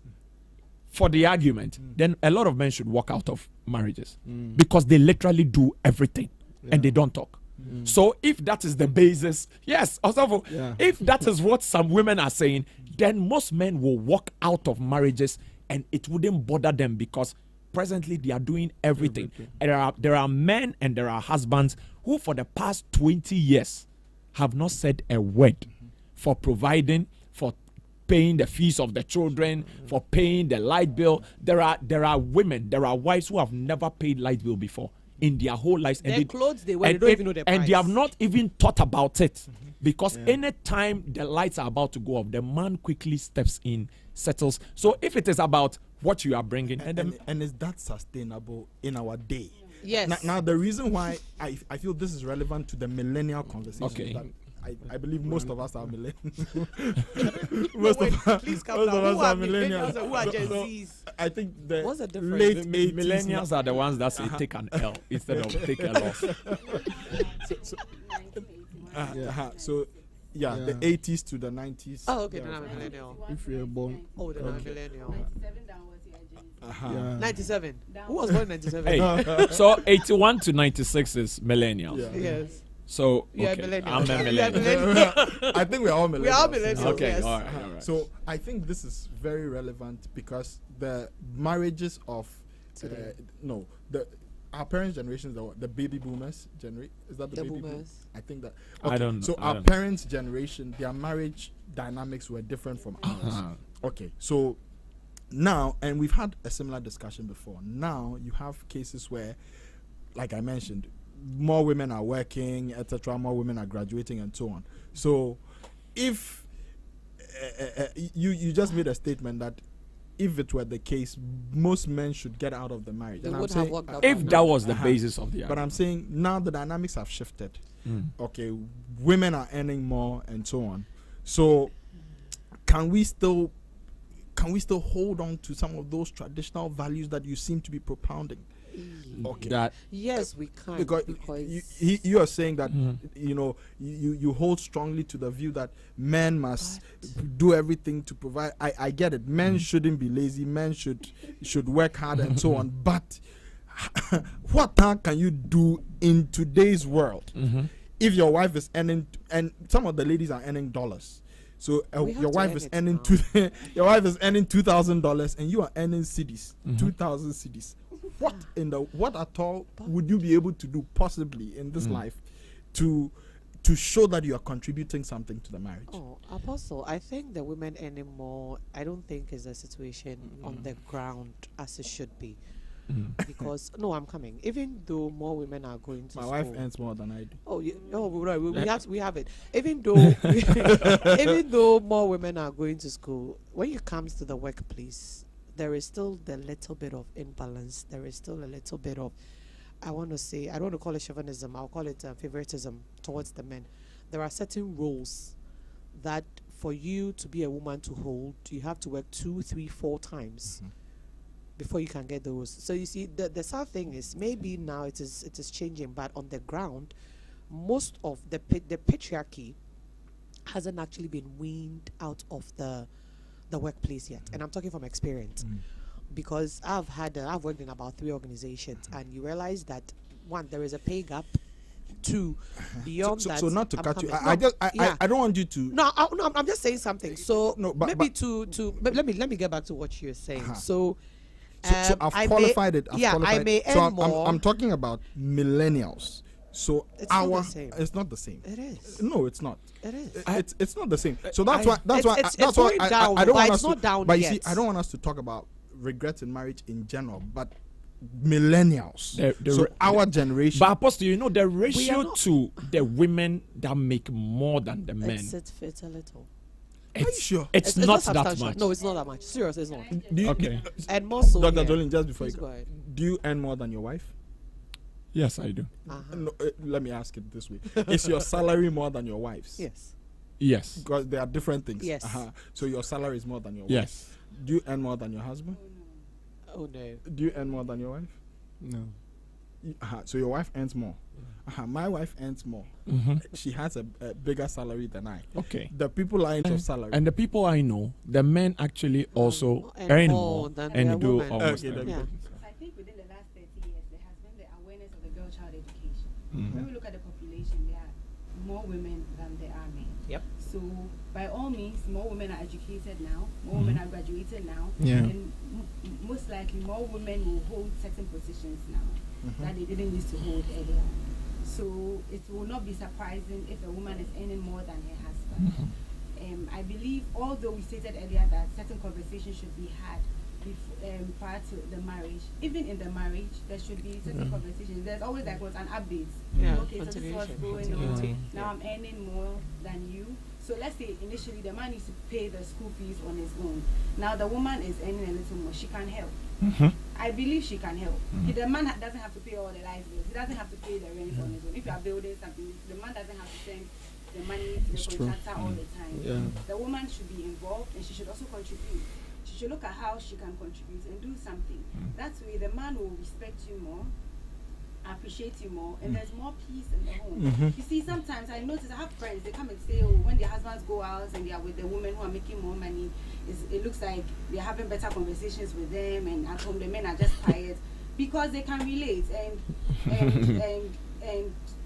for the argument, then a lot of men should walk out of marriages. Because they literally do everything and they don't talk. So if that is the basis, yes, also if that is what some women are saying, then most men will walk out of marriages and it wouldn't bother them because presently they are doing everything. There are men and there are husbands who for the past 20 years have not said a word for providing, for paying the fees of the children, for paying the light bill. There are women, there are wives who have never paid light bill before in their whole lives. Their clothes they wear, they don't even know the price. And they have not even thought about it. Because anytime the lights are about to go off, the man quickly steps in, settles. So if it is about what you are bringing, and is that sustainable in our day? Yes. Now the reason why I feel this is relevant to the millennial conversation is that I believe most of us are millennials. most of us are millennials. Who are Gen Zs? I think What's the the difference? late the 80s millennials are the ones that say take an L instead of take a loss. So the 80s to the 90s. Oh, okay, then I'm a millennial. If you're born. Oh, then I'm a millennial. 97 downwards, yeah, Gen Z. 97. Who was born in 97? Hey, so 81 to 96 is millennials. Yes. So You are okay, millennial. I'm a You are millennial. millennial. I think we're all millennials. We are millennials. Okay, Yes. all right. So I think this is very relevant because the marriages of our parents' generation is the baby boomers generation. Is that the baby boomers? Boomers. I think that. I don't know. So I our don't parents' generation, their marriage dynamics were different from ours. Okay, so now, and we've had a similar discussion before. Now you have cases where, like I mentioned, more women are working, etc. More women are graduating, and so on. So, if you just made a statement that if it were the case, most men should get out of the marriage. They And would I'm have saying, worked out If by that now. was the basis of the but argument. I'm saying now the dynamics have shifted. Okay, women are earning more, and so on. So, can we still hold on to some of those traditional values that you seem to be propounding? Okay. That Yes, we can. Because you are saying that you hold strongly to the view that men must do everything to provide. I get it. Men shouldn't be lazy. Men should work hard and so on. But what can you do in today's world if your wife is earning, and some of the ladies are earning dollars? So your wife is earning your wife is earning $2,000 and you are earning cedis, 2,000 cedis. What at all would you be able to do possibly in this life to show that you are contributing something to the marriage? Oh, Apostle, I think the women earning more, I don't think is a situation on the ground as it should be. Because I'm coming. Even though more women are going to My school, wife earns more than I do. Oh, yeah, right. We have it. Even though more women are going to school, when it comes to the workplace, there is still the little bit of imbalance. There is still a little bit of, I don't want to call it chauvinism. I'll call it favoritism towards the men. There are certain roles that for you to be a woman to hold, you have to work 2, 3, 4 times. Before you can get those. So you see, the sad thing is maybe now it is changing, but on the ground, most of the patriarchy hasn't actually been weaned out of the the workplace yet, and I'm talking from experience, because I've worked in about 3 organizations, and you realize that 1, there is a pay gap. 2, beyond that. So not to cut you, I don't want you to. No, I'm just saying something. So No, but let me get back to what you're saying. So I've qualified it. I may earn more. I'm talking about millennials. So it's not the same. It's not the same. It is. No, it's not. It is. It's not the same. So that's why it's going down, I don't but want it's us not to. down But you yet. see, I don't want us to talk about regrets in marriage in general, but millennials. Our generation. But Apostle, you know the ratio not- to the women that make more than the men. It's a little. Are you sure? It's not that substantial. much. No, it's not that much. Seriously, it's not. Do you, Okay. And more so. Dr. here. Jolene, just before you Please go, go ahead. do you earn more than your wife? Yes, I do. No, let me ask it this way: is your salary more than your wife's? Yes. Yes. Because there are different things. Yes. So your salary is more than your wife's. Yes. Do you earn more than your husband? Oh no. Do you earn more than your wife? No. So your wife earns more. My wife earns more. She has a bigger salary than I. Okay. The people are into salary. And the people I know, the men actually also earn more than and their do women. almost Okay, everything. Yeah. I think within the last 30 years, there has been the awareness of the girl-child education. When we look at the population, there are more women than there are men. Yep. So, by all means, more women are educated now, more women are graduated now, Yeah. and most likely more women will hold certain positions now that they didn't used to hold earlier. So, it will not be surprising if a woman is earning more than her husband. I believe, although we stated earlier that certain conversations should be had prior to the marriage, even in the marriage, there should be certain conversations. There's always like what's an update. Yeah, Okay, so this is what's going on. Now I'm earning more than you. So let's say initially the man needs to pay the school fees on his own. Now the woman is earning a little more. She can help. I believe she can help. The man doesn't have to pay all the life bills. He doesn't have to pay the rent on his own. If you are building something, the man doesn't have to send the money to the contractor all the time. Yeah. The woman should be involved and she should also contribute. She should look at how she can contribute and do something. That way the man will respect you more, appreciate you more, and there's more peace in the home. You see, sometimes I notice I have friends, they come and say, oh, when their husbands go out and they are with the women who are making more money, it looks like they're having better conversations with them, and at home the men are just tired because they can relate and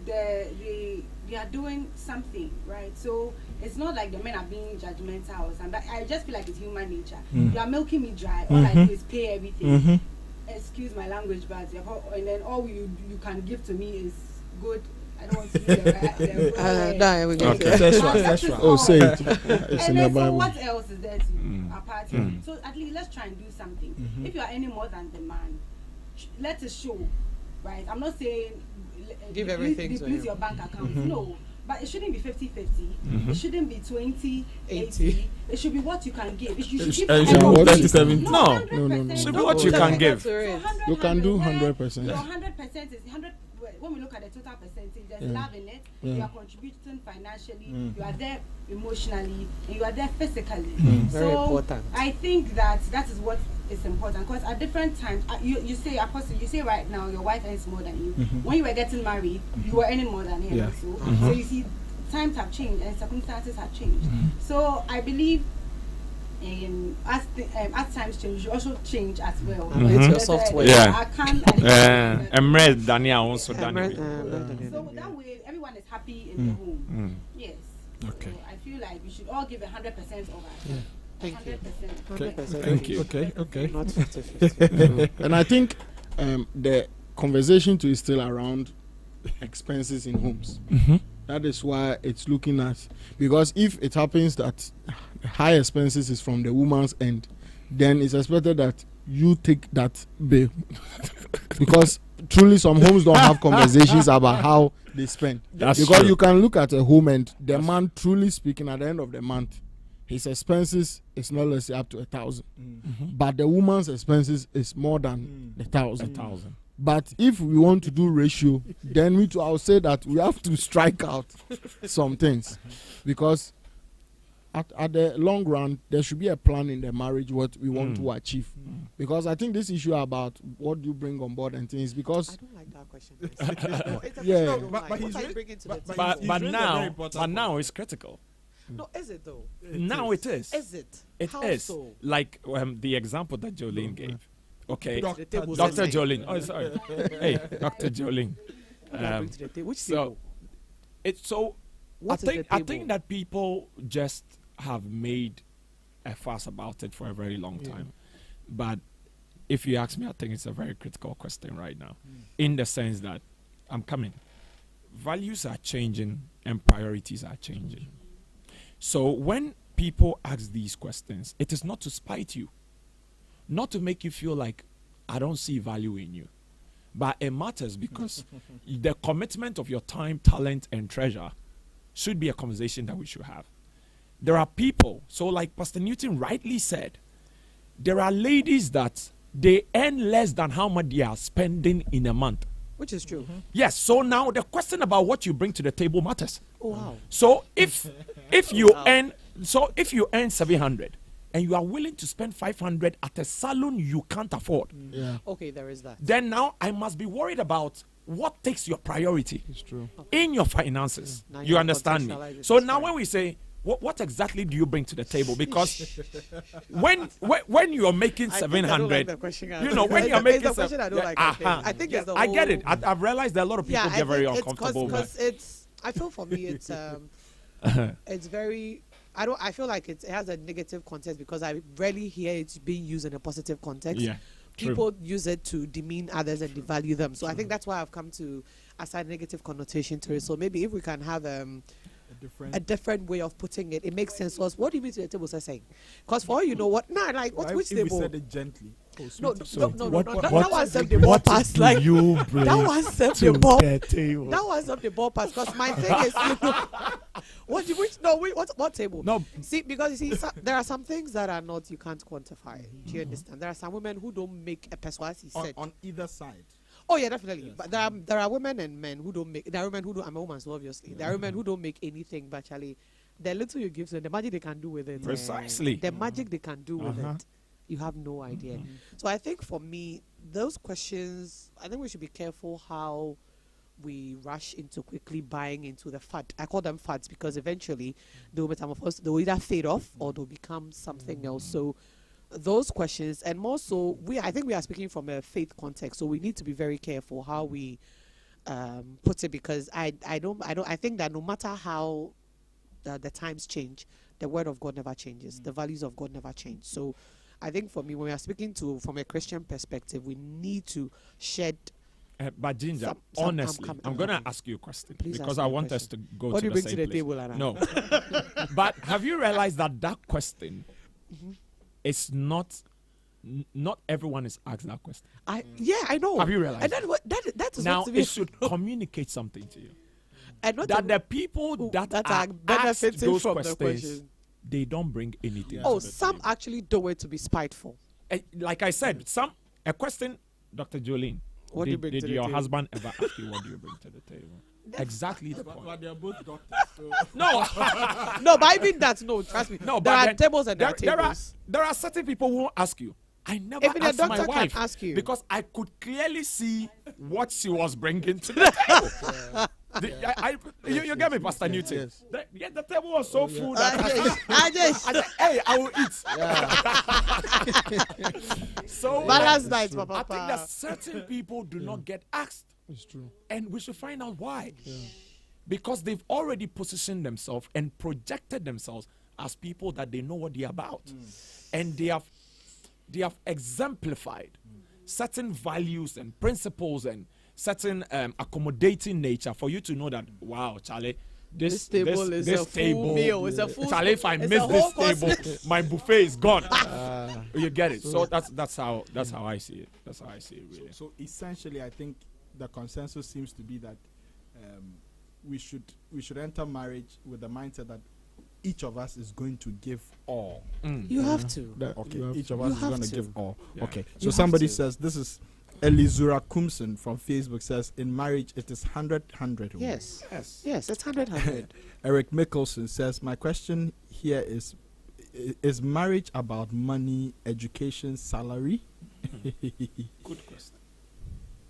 they are doing something, right? So it's not like the men are being judgmental or something. I just feel like it's human nature. You are milking me dry. All I do is pay everything. Excuse my language, but and then all you can give to me is good. I don't want to use the We get Okay. it. Sexual. Oh, say it. It's and in then the so Bible. what else is there to apart from? So at least let's try and do something. If you are any more than the man, let it show, right? I'm not saying Give everything to deplete him. your bank account. No, but it shouldn't be 50-50. It shouldn't be 20-80. 80. It should be what you can give. You should give it should be 100%. 30-70. No. 100%. Should be what you can give. So 100, You can do 100, 100%. Your 100% is 100. When we look at the total percentage, there's love in it. You are contributing financially. You are there emotionally, and you are there physically. Very So important. I think that is what is important, because at different times, you say, Apostle, you say right now your wife earns more than you. When you were getting married, you were earning more than him. Yeah. Also. So you see, times have changed and circumstances have changed. So I believe as times change, you also change as well. It's your software. Yeah. I can't. Emre Daniel also Daniel. So that way, everyone is happy in the home. Yes. Okay. So I feel like we should all give 100% of our. Thank you. 100%. 100%. Thank you. Okay. Not 50-50. And I think the conversation too is still around expenses in homes. That is why it's looking at, because if it happens that high expenses is from the woman's end, then it's expected that you take that bill. Because truly some homes don't have conversations about how they spend. That's because true. you can look at a home and the man, truly speaking, at the end of the month, his expenses is not, let's say, up to 1,000. But the woman's expenses is more than 1,000. 1,000. But if we want to do ratio, then I'll say that we have to strike out some things, because at the long run there should be a plan in the marriage what we want to achieve. Because I think this issue about what do you bring on board and things, I because don't like that question. It's a Yeah. question I don't But like. he's What are you re- bringing to but- the but table? But raised a very now, important but now it's critical. No, is it though? Now it is. Is it? It How is. so? Like the example that Jolene gave. Okay. Bring to the table, Dr. Sensei. Jolene. Oh, sorry. Hey, Dr. Jolene. What do I bring to the table? Which So, table? it's so. What is I the table? think that people just have made a fuss about it for a very long time. But if you ask me, I think it's a very critical question right now, in the sense that I'm coming. Values are changing and priorities are changing. So when people ask these questions, it is not to spite you, not to make you feel like I don't see value in you, but it matters because the commitment of your time, talent, and treasure should be a conversation that we should have. There are people, so like Pastor Newton rightly said, there are ladies that they earn less than how much they are spending in a month. Which is true. Yes, so now the question about what you bring to the table matters. Oh wow. So if you earn 700 and you are willing to spend 500 at a salon you can't afford, Okay, there is that. then now I must be worried about what takes your priority It's true. in your finances. Now You you're understand me? contextualizing So this, now right. when we say what exactly do you bring to the table? Because when you're making I think I don't like 700, the question. you know, when It's you're the making question I don't like. I think. I think it's the I get it. whole- I've realized that a lot of people get very uncomfortable. because it's. I feel for me it's it's very. I feel like it has a negative context because I rarely hear it being used in a positive context. Yeah, true. People use it to demean others and devalue them. So I think that's why I've come to assign negative connotation to it. So maybe if we can have a different way of putting it, it makes sense to us. What do you mean to the table? Saying, because for all you know, what? Nah, like what? Which if we table? said it gently. Oh, No, sweetie. no. That one served the ball What pass. do Like you bring that one served to the ball. the table? That was not the ball pass because my thing is, you know, what do you which no wait what table? No. See, because you see, there are some things that are not you can't quantify. Do you understand? There are some women who don't make a person, as he said. on either side. Oh yeah, definitely. But there are women and men who don't make. There are women who don't. I'm a woman, so obviously there are women who don't make anything. But actually, the little you give them, the magic they can do with it. Precisely. The magic they can do with it. You have no idea. So I think for me, those questions, I think we should be careful how we rush into quickly buying into the fad. I call them fads because eventually they'll metamorphose, they'll either fade off or they'll become something else. So those questions, and more so, I think we are speaking from a faith context, so we need to be very careful how we put it because I think that no matter how the times change, the word of God never changes. The values of God never change. So I think for me, when we are speaking from a Christian perspective, we need to shed. But Ginger, I'm honestly, coming. I'm going to ask you a question Please because ask I me a want us question. to go What to do you the bring same to the place. table, Anna? No. But have you realized that question is not everyone is asked that question. I know. Have you realized? And that is Now what to me. it should communicate something to you. And not That to- the people that are asked benefiting those from the questions, question. they don't bring anything. Oh, to the some table. actually do it to be spiteful. Like I said, a question, Dr. Jolene. What do you bring did to the your table? husband ever ask you what do you bring to the table? Exactly the point. But they are both doctors. So No, No, but I mean that. No, trust me. no, there but are then tables and there are tables. there are certain people who won't ask you. I never Even a asked my doctor can wife ask you. because I could clearly see what she was bringing to the table. You get me, Pastor Newton? Yes. The table was so full that I just I said, hey, I will eat. So balance night, Papa. I think that certain people do not get asked. It's true. And we should find out why. Because they've already positioned themselves and projected themselves as people that they know what they're about. And they have exemplified certain values and principles and certain accommodating nature for you to know that, wow, Charlie, this table is this a full table, meal. It's a full. Charlie, if I it's miss a this whole course table, meal. my buffet is gone. You get it. So that's how I see it. That's how I see it, really. So essentially, I think the consensus seems to be that we should enter marriage with the mindset that each of us is going to give all. You have to. Okay, You each of You us is have going to to. give all. Yeah. Okay, You so have somebody to. says, this is Elizura Kumson from Facebook says, in marriage it is 100-100. Yes. Yes. Yes, it's 100-100. Eric Mickelson says, my question here is marriage about money, education, salary? Good question.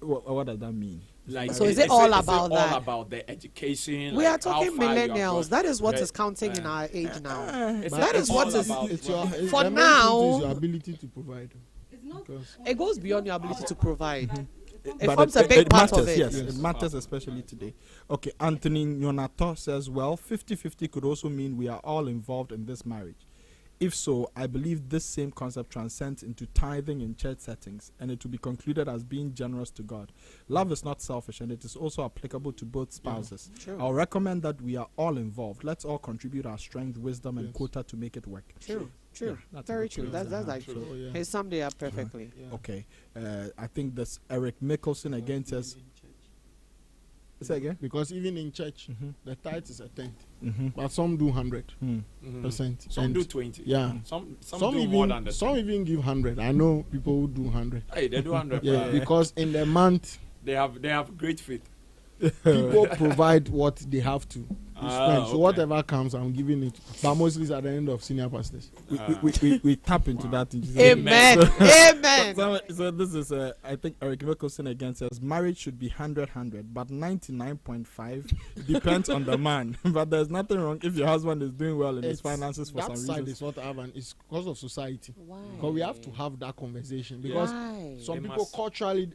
What does that mean? Like, So is it all about all that? about the education? We like are talking how far you have millennials. gone? That is what Yeah. is counting in our age now. It's That is all what is- about It's your, it's For the main thing is now- your ability to provide. It's not Because It goes beyond your ability to provide. It But forms a big part matters, of it. yes, Yes. it matters especially today. Okay, Anthony Nyonato says, well, 50-50 could also mean we are all involved in this marriage. If so, I believe this same concept transcends into tithing in church settings, and it will be concluded as being generous to God. Love is not selfish, and it is also applicable to both spouses. True. I'll recommend that we are all involved. Let's all contribute our strength, wisdom, and Yes. quota to make it work. True. Yeah, that's a Very good true. choice. That's like So, yeah. he summed it up perfectly. Yeah. Okay, I think this Eric Mickelson again says. Say again. Because even in church, Mhm. the tithe is a tenth, Mm-hmm. but some do 100%. Mhm. Some And do 20. Yeah. Some Some do more than even the some even give 100. I know people who do 100. Hey, they do 100. Yeah, because in the month they have great faith. people provide what they have to spend. So okay. whatever comes, I'm giving it. But mostly it's at the end of senior pastors. We tap into that. In Jesus' Amen. name. Amen. So this is, I think Eric Mickelson again says, marriage should be 100, but 99.5 depends on the man. But there's nothing wrong if your husband is doing well in his finances for that some side reason. is what I have, and it's because of society. Why? Because we have to have that conversation. Because Why? some They people must- culturally,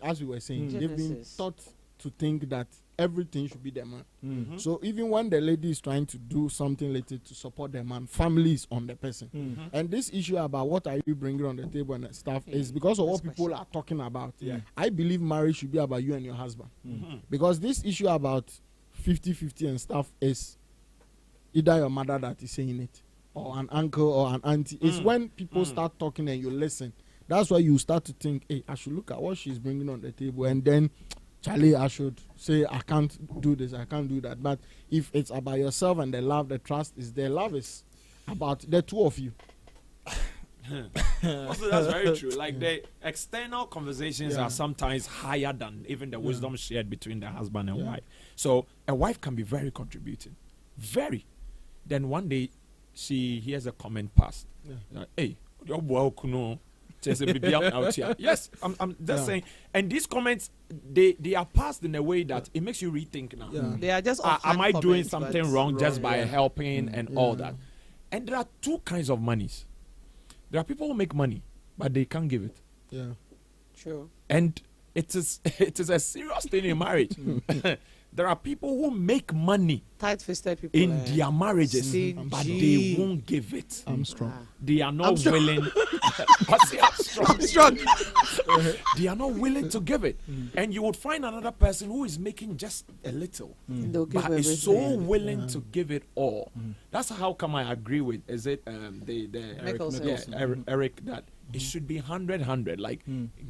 as we were saying, they've been Genesis. taught to think that everything should be the man. Mm. So even when the lady is trying to do something related to support the man, family is on the person. Mm. And this issue about what are you bringing on the table and stuff is because of what That's people question. are talking about. Yeah. I believe marriage should be about you and your husband. Mhm. Because this issue about 50-50 and stuff is either your mother that is saying it or an uncle or an auntie. It's when people start talking and you listen. That's why you start to think, hey, I should look at what she's bringing on the table, and then Charlie, I should say I can't do this, I can't do that. But if it's about yourself and the love, the trust is there. Love is about the two of you. Also, that's very true. Like the external conversations Yeah. are sometimes higher than even the wisdom shared between the husband and Yeah. wife. So a wife can be very contributing, very. Then one day she hears a comment passed. Yeah. Hey, your boy kuno. Out here. Yes, I'm just Yeah. saying. And these comments, they are passed in a way that it makes you rethink now. Yeah. They are just. Am offhand I doing comments, something but- wrong just by yeah. helping and all Yeah. that? And there are two kinds of monies. There are people who make money, but they can't give it. Yeah. True. And it is a serious thing in marriage. There are people who make money Tight-fisted people. in their marriages, Stingy. but they won't give it. I'm strong. They are I'm not strong. willing. I say I'm strong. I'm strong. They are not willing to give it. And you would find another person who is making just a little, They'll give but is so everything. willing to give it all. That's how come I agree with, is it the Eric Mickelson. yeah, Eric, that it should be 100. Like,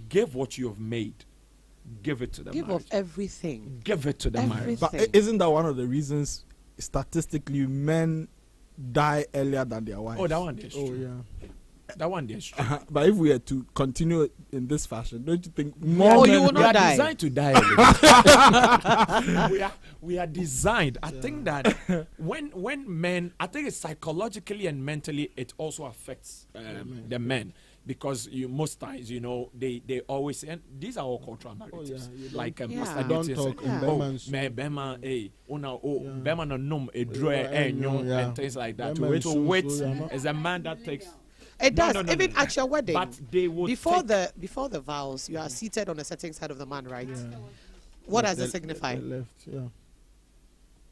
give what you have made. Give it to the Give marriage. of everything. Give it to the marriage. But isn't that one of the reasons statistically men die earlier than their wives? Oh, that one is true. Oh yeah. That one is true. But if we are to continue in this fashion, don't you think more Oh, men you will We are not die. designed to die. we are designed. I think that when men, I think it's psychologically and mentally, it also affects the men. Because most times, they always say, and these are all cultural narratives. you don't- Like Yeah. Pastor You don't Dutton talk said, in Yeah. Bema me bema una Yeah. bema no num e draw Yeah. and things like that. Bema To so- wait so, yeah. is a man that takes. It No, does. no, no, Even no. at your wedding. But they would before take- the vows, you are seated on a certain side of the man, right? Yeah. What does The- it signify? the left, yeah.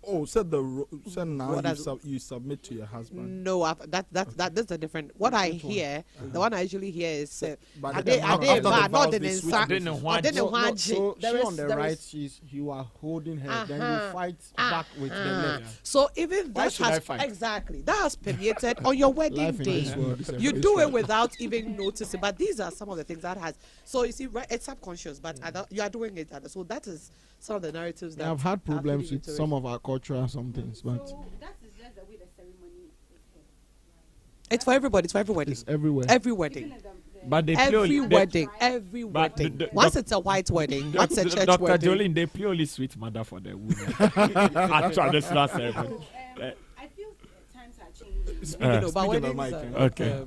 now What does- you submit to your husband. No, that's a different. What I hear, the one I usually hear is, But "Ade- after ade the ba, vows, not they the switch insa- Didn't or want- didn't No, want So there she is- on the there right, is- you are holding her, then Uh-huh. you fight back with the left. So even Why that should I has fight? exactly that has permeated on your wedding Life in day. this world is a You race do it war. without even noticing, but these are some of the things that has. So you see, right, it's subconscious, but you are doing it. So that is some of the narratives that I've had are problems feeding with into some it. of our culture, some things, but So that is just the way the ceremony is held. It's for everybody. It's for every wedding. it's everywhere. Every Even wedding. if the But they Every purely, wedding. Every But wedding. the- Once it's a white wedding. Once a church Dr. wedding. Jolene, they purely sweet mother for the woman. At traditional ceremony. I feel times are changing. Speaking of, but Speaking of weddings Mike, are yeah. not, Okay.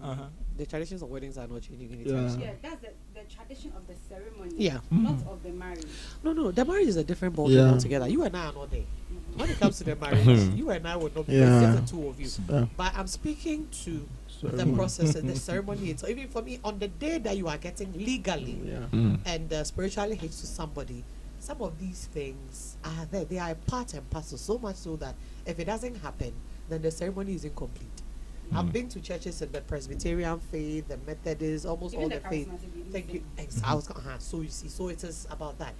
the traditions of weddings are not changing anytime Yeah. soon. Yeah, that's the tradition of the ceremony, Yeah. not of the marriage. No, the marriage is a different ballgame Yeah. altogether. You and I are not there. When it comes to the marriage, you and I will not be Yeah. there. It's just the two of you. Yeah. But I'm speaking to the Ceremony. process and the ceremony. So even for me, on the day that you are getting legally Yeah. and spiritually hitched to somebody, some of these things are there. They are a part and parcel. So much so that if it doesn't happen, then the ceremony is incomplete. I've been to churches in the Presbyterian faith, the Methodist, almost Even all the the faith. charismatic, you Thank you. listen. So you see, so it is about that.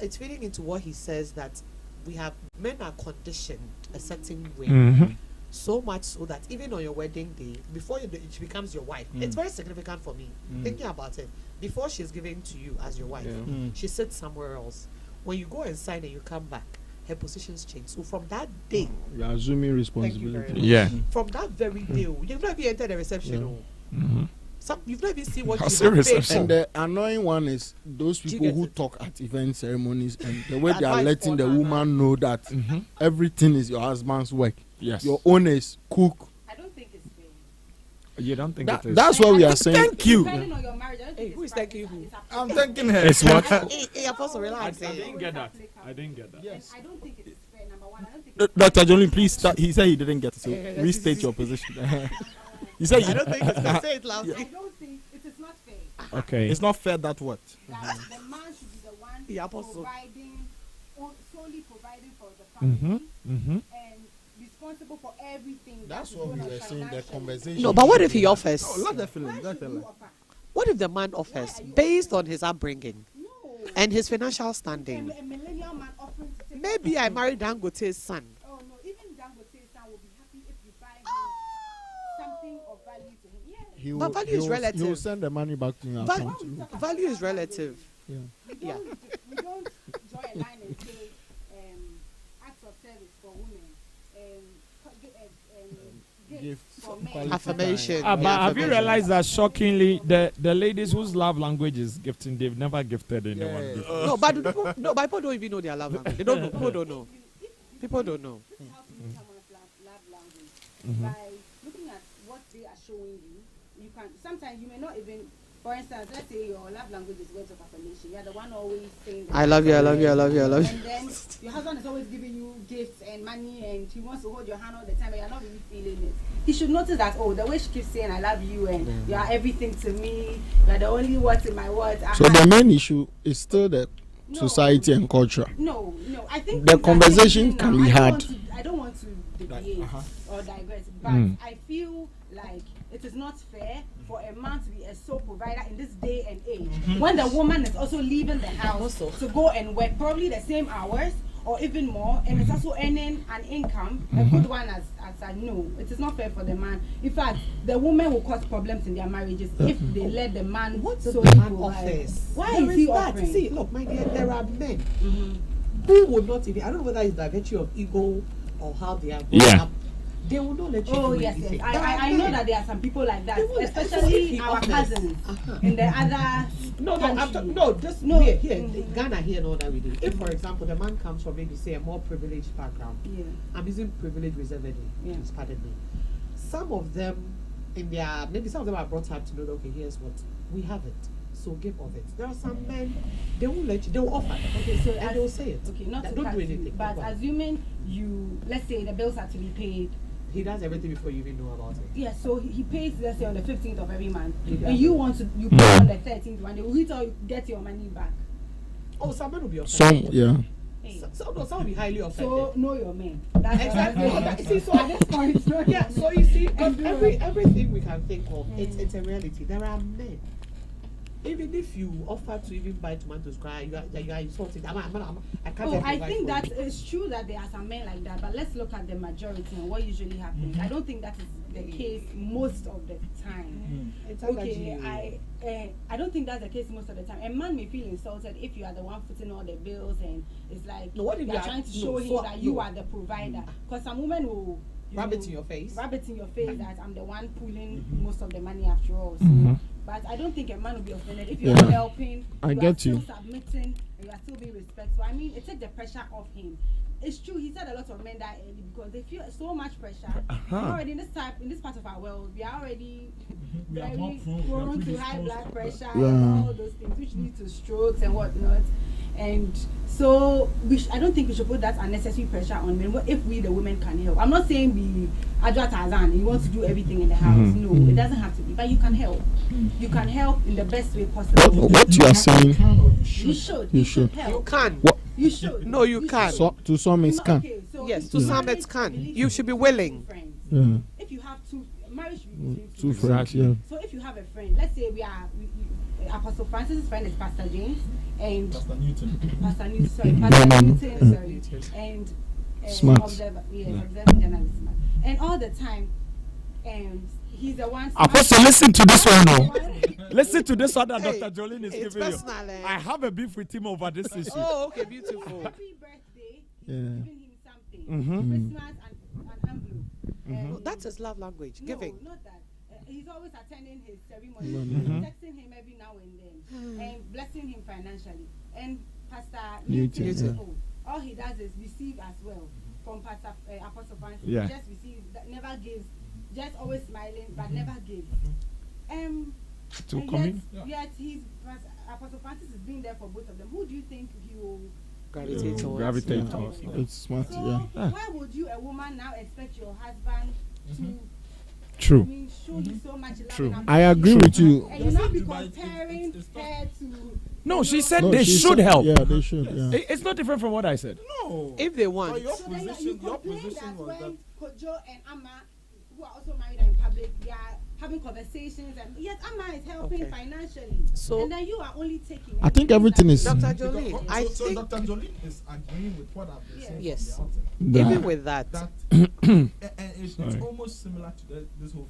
It's feeding into what he says that we have men are conditioned a certain way. Mhm. So much so that even on your wedding day, before she becomes your wife, it's very significant for me. Thinking about it, before she's given to you as your wife, she sits somewhere else. When you go and sign and you come back, her positions change. So from that day, You're assuming thank you responsibility. very much. Yeah. From that very day, you've not even entered the reception. Yeah. Oh. Mhm. You've not even seen what I'll you say have paid reception. for. And the annoying one is those Do you people get who it? talk at event ceremonies and the way they are Advice letting for the Nana. woman know that Mhm. everything is your husband's work. Yes. Your own is cook. I don't think it's fair. You don't think That, it is? that's what we are saying. Thank you. Depending on your marriage, I don't Hey, think who it's is thanking private, who? it's I'm applicable. thanking her. It's what? Hey, Apostle, relax. I didn't get that. I didn't get that. And I don't think it's fair. Number one, I don't think it's Dr. Jolene, please start. He said he didn't get it, so Yeah, restate your position. You said I don't think it's fair. Say it loudly. I don't think it is not fair Okay. it's not fair that what? that the man should be the one The apostle. providing, solely providing for the family Mhm. and responsible for everything. That's that is what we going on were saying, the financially. conversation. No, but what if he offers? Oh, let her feel Why it. Let should her. you offer? What if the man offers based on his upbringing No. and his financial A standing? millennial man offering to take Maybe I married Dangote's son. Oh no, even Dangote's son will be happy if you buy him something of value to him. Yeah. He But value is He relative. will send the money back to your Val- account. value is relative. Yeah. We Yeah. don't draw a line and say acts of service for women, gifts Gifts, for men. quality Affirmation. But Yeah, have you affirmation. realized that shockingly, the ladies whose love language is gifting, they've never gifted anyone. Yeah. before. No, but people don't even know their love language. They don't know. People don't know. People don't know. This is how to know someone's love language. By looking at what they are showing you, you can sometimes you may not even. For instance, let's say your love language is words of affirmation. You're the one always saying that I love you, I love you, I love you, I love you. And then your husband is always giving you gifts and money and he wants to hold your hand all the time and you're not really feeling it. He should notice that, oh, the way she keeps saying I love you and you are everything to me, you are the only words in my words. So the main issue is still the society and culture. No, I think The things are conversation changing can now. be had. I don't want to deviate or digress, but I feel like it is not fair for a man to be a sole provider in this day and age when the woman is also leaving the house to go and work probably the same hours or even more, and it's also earning an income, a good one as I know. It is not fair for the man. In fact, the woman will cause problems in their marriages if they let the man solely The man provide. offers. Why There is he that. offering? See, look, my dear, there are men who would not even. I don't know whether it's by virtue of ego or how they are brought Yeah. up. They will not let you Oh do yes, anything. yes. There are I know men. that there are some people like that, They will- especially he our offers. cousins in the other No, country. no, here, Mhm. Ghana here and all that we do. If, for example, the man comes from maybe say a more privileged background, Yeah. I'm using privilege reservedly, Yeah. please pardon me. Some of them, maybe some of them are brought up to know that, okay, here's what we have it, so give of it. There are some men, they won't let you, they will offer, Okay, so and they will say it. Okay, not to don't cut do you, anything. but Go on. assuming let's say the bills are to be paid. He does everything before you even know about it. Yeah, so he pays, let's say, on the 15th of every month, He does. and you pay on the 13th one. They will get your money back. Oh, some men will be offended. Some, yeah. Hey. Some will be highly offended. So know your men. That's Exactly. what I'm Okay, saying. see, so at this point, know Yeah, your so men. you see, And do everything we can think of, it's a reality. There are men. Even if you offer to even buy tomatoes, you are insulting. I can't. Oh, even I buy think for that you. it's true that there are some men like that, but let's look at the majority and what usually happens. I don't think that is the case most of the time. It's Okay, allergy. I don't think that's the case most of the time. A man may feel insulted if you are the one footing all the bills and it's like No, what if you you are are- trying to no, show him so- that you no. are the provider. Because some women will Rabbit in your face. Rabbit in your face that I'm the one pulling most of the money after all. So, but I don't think a man will be offended if you're Yeah. helping. I you are get still you. submitting and you are still being respectful. I mean, it takes the pressure off him. it's true. He said a lot of men die early because they feel so much pressure. Already in this part of our world, we are already very prone to high blood pressure and all those things, which lead to strokes and whatnot. And so I don't think we should put that unnecessary pressure on men if we, the women, can help. I'm not saying be Adra Tarzan, you want to do everything in the house. No, it doesn't have to be, but you can help. You can help in the best way possible. What you are saying? You should help. You can. What? You should. No, you can. So, to some it can. Okay, so Yes, if to you some married it can. believe You should be willing. friends. Yeah. If you have marriage should be between Two two friends. Yeah. So if you have a friend, let's say Apostle Francis' friend is Pastor James and Pastor Newton. Pastor Newton, and Smart. observing journalist smart. And all the time, he's the one. Apostle, listen to this one now. Listen to this one that Hey, Dr. Jolene is it's giving you. personal, eh? I have a beef with him over this issue. Oh, okay, beautiful. Every birthday, he's Yeah. giving him something. Mhm. Christmas and envelope. No, that's his love language, giving. No, not that. He's always attending his ceremony, texting him every now and then, and blessing him financially. And Pastor Newton, Newton, yeah. all he does is receive as well from Pastor Apostle Francis. Yeah. He just receives, never gives, just always smiling, but never gives. To And come in? yet Apostle Francis is being there for both of them. Who do you think he will Gravitate towards. Gravitate Yeah. towards. It's smart. So Yeah. why would you, a woman, now expect your husband to True. show you so much love? True. and I agree appreciation? with you. And you not be But comparing it's her to. No, she said No, they she should said- help. Yeah, they should. Yeah. It's not different from what I said. No. If they want. But your So then you position complain was that that. when Kojo and Amma, who are also married in public, they are having conversations, and yet Amma is helping Okay. financially. So- and then you are only taking. I think everything is. Dr. Because- Jolene, I so think, Dr. Jolene is agreeing with what I've been saying Yes. from the outset. even with that, That and it's Sorry. almost similar to this whole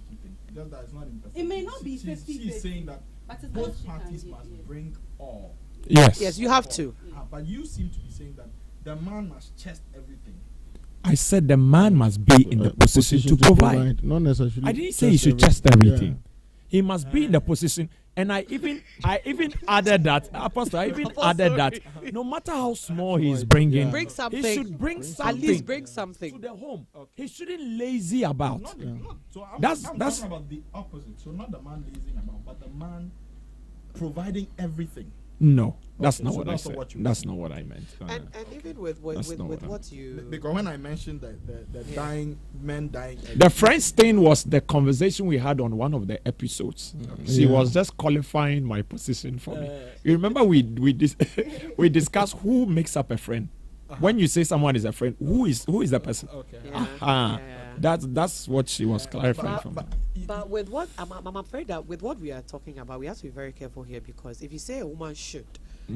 50-50 thing. Just that it's not in percentage. It may not be She's 50-50. saying that But it's what both she can parties give, must yes. bring all. Yes. yes, you have to. But you seem to be saying that the man must chest everything. I said the man must be in the position to provide. Not necessarily. I didn't say he should chest everything. He must be in the position. And I even added that, Apostle, I even added that no matter how small he's bringing, Bring something. he should bring At something least bring to something. the home. He shouldn't lazy about. Not, Yeah. not, so I'm That's- talking about the opposite. So not the man lazing about, but the man providing everything. No, that's Okay, not so what I that's not said. what you That's meant. not what I meant. And even with That's not what I what you. Because when I mentioned the Yeah. dying men dying, The French thing was the conversation we had on one of the episodes. She Yeah. was just qualifying my position for me. You remember we we discussed who makes up a friend. When you say someone is a friend, who is the person? okay. Yeah, Ah, yeah. that's what she was clarifying from. But with what I'm afraid that with what we are talking about, we have to be very careful here, because if you say a woman should,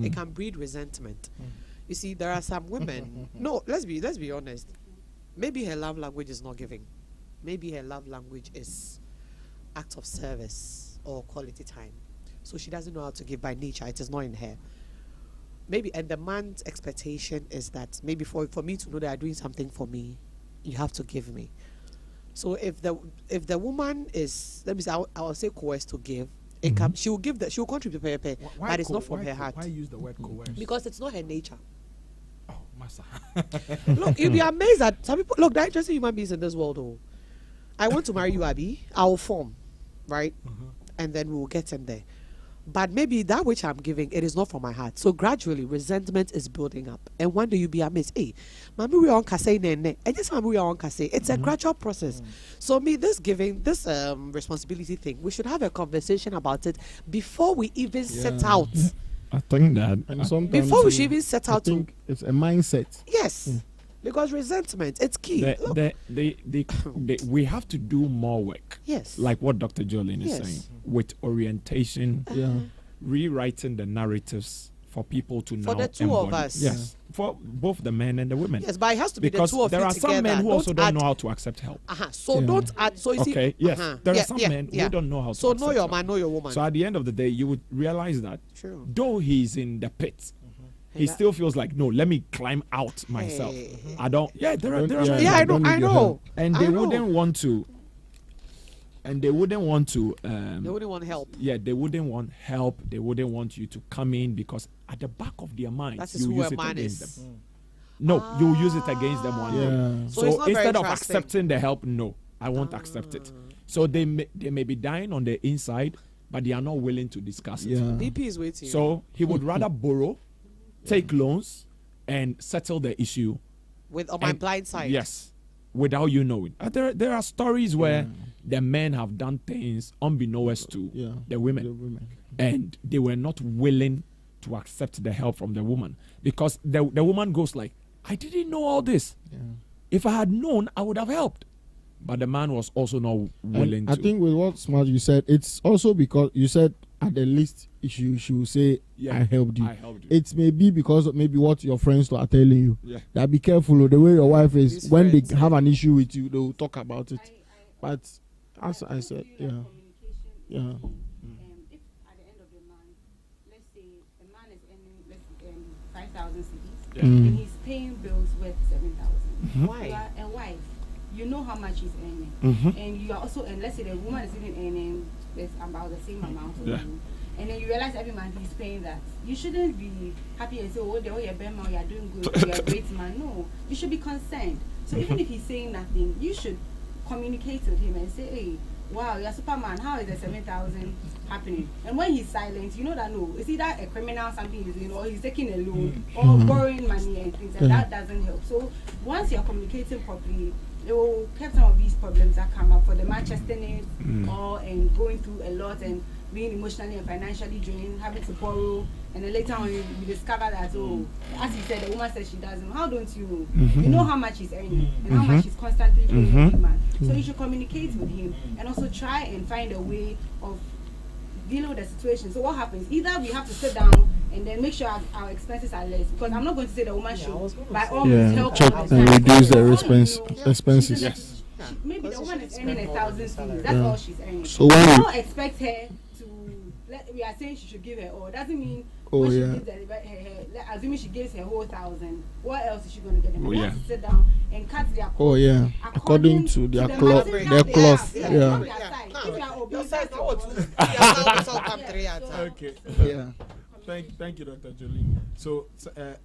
it can breed resentment. You see, there are some women. No, let's be honest. Maybe her love language is not giving. Maybe her love language is acts of service or quality time. So she doesn't know how to give by nature. It is not in her. Maybe, and the man's expectation is that maybe for me to know that you're doing something for me, you have to give me. So if the woman is, let me say, I will say coerced to give, it can, she will give that, she will contribute to pay, but it's not from her heart, Why use the word coerce? because it's not her nature. Oh, massa. Look, you'll be amazed that some people, look, there are interesting human beings in this world. Oh, I want to marry you, Abby. I will form, right, and then we will get in there. But maybe that which I'm giving, it is not from my heart. So gradually, resentment is building up. And one day you'll be amazed. Hey, mami we on kase nene. And just mami we on kase. It's a gradual process. So this responsibility thing, we should have a conversation about it before we even set out. I think that And sometimes Before we should even set I out to. think it's a mindset. Yes. Because resentment, it's key. Look, we have to do more work, yes. like what Dr. Jolene is Yes. saying, with orientation, Yeah. rewriting the narratives for people to For now the two of embody. us. Yes, for both the men and the women. Yes, but it has to be Because the two of there you are together. some men who also don't add- know how to accept help. So Yeah. don't add. So you see. Okay, yes, there Yeah, are some yeah, men yeah. who don't know how to So accept know your help. man, know your woman. So at the end of the day, you would realize that True. though he's in the pit, he Yeah. still feels like, no, let me climb out myself. Hey. I don't. Yeah, there are. Don't- There are yeah, men Yeah, like I know. don't that. need I your know. help. And I they know. wouldn't want to. And they wouldn't want to. They wouldn't want help. Yeah, they wouldn't want help. They wouldn't want you to come in because at the back of their minds, That is you who use a it man against is. them. No, you use it against them one day. Yeah. So it's not very instead of trusting. accepting the help, no, I won't accept it. So they may be dying on the inside, but they are not willing to discuss it. Yeah. BP is waiting. So he would rather borrow, take loans, and settle the issue. On my blind side. Yes, without you knowing. There are stories where the men have done things unbeknownst to the women, and they were not willing to accept the help from the woman, because the woman goes like, I didn't know all this. Yeah. If I had known, I would have helped. But the man was also not willing I to. think with what Smart you said, it's also because you said at the least she will say, I helped you. I helped you. It may be because of maybe what your friends are telling you. Yeah. That be careful of the way your wife is. These When friends, they have an issue with you, they will talk about it. But as I said, yeah. If at the end of the month, let's say the man is earning 5,000 cedis, and he's paying bills worth 7,000. Why? You are a wife. You know how much he's earning, and you are also, and let's say the woman is even earning about the same amount of you, and then you realize every month he's paying that. You shouldn't be happy and say, oh, you're Bema, you're doing good, you're a great man. No, you should be concerned. So even if he's saying nothing, you should communicate with him and say, hey, wow, you're Superman, how is the 7,000 happening? And when he's silent, you know that no, it's either a criminal, something he's doing, or he's taking a loan, or borrowing money and things, and that doesn't help. So once you're communicating properly, it will keep some of these problems that come up for the Manchester needs, or and going through a lot and being emotionally and financially drained, having to borrow, and then later on you discover that, oh, as you said, the woman says she doesn't. How don't you know? You know how much he's earning and how much he's constantly paying every month. So you should communicate with him and also try and find a way of dealing with the situation. So what happens? Either we have to sit down and then make sure our expenses are less, because I'm not going to say the woman should by all means help check all the and time. reduce the How do you know? expenses. Yes. Maybe the woman is earning 1,000 cedis. That's all she's earning. So when I you don't expect her to. We are saying she should give her all. Doesn't mean Oh, when she yeah. gives assuming she gives her whole 1,000. What else is she going to get? Oh, They yeah. have to sit down and cut their. Oh yeah, according to their cloth, their cloth. Yeah. Yeah. If you are Your obese, size that's now what all. Okay. Yeah. Thank you, Dr. Jolie. So,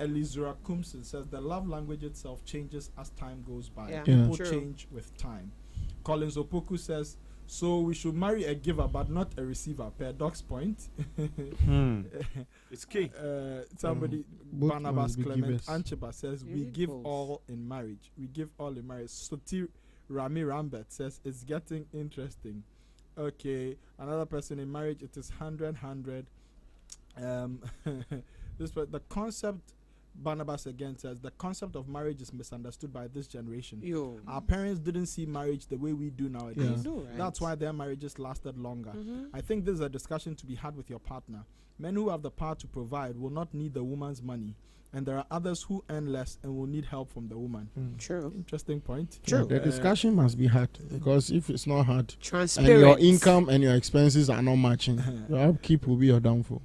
Elizura Kumson says the love language itself changes as time goes by. Yeah. People True. change with time. Collins Opoku says, so we should marry a giver but not a receiver, per Doc's point. It's key. Somebody, Both Barnabas must be Clement givers. Ancheba says, You we need give both. all in marriage. We give all in marriage. Soti Rami Rambert says, it's getting interesting. Okay, another person in marriage, it is 100. The concept, Barnabas again says, the concept of marriage is misunderstood by this generation. Yo. Our parents didn't see marriage the way we do nowadays. Yeah. I know, right? That's why their marriages lasted longer. I think this is a discussion to be had with your partner. Men who have the power to provide will not need the woman's money, and there are others who earn less and will need help from the woman. True. Interesting point. True. The discussion must be had, because if it's not had and Transparent. your income and your expenses are not matching, your upkeep will be your downfall.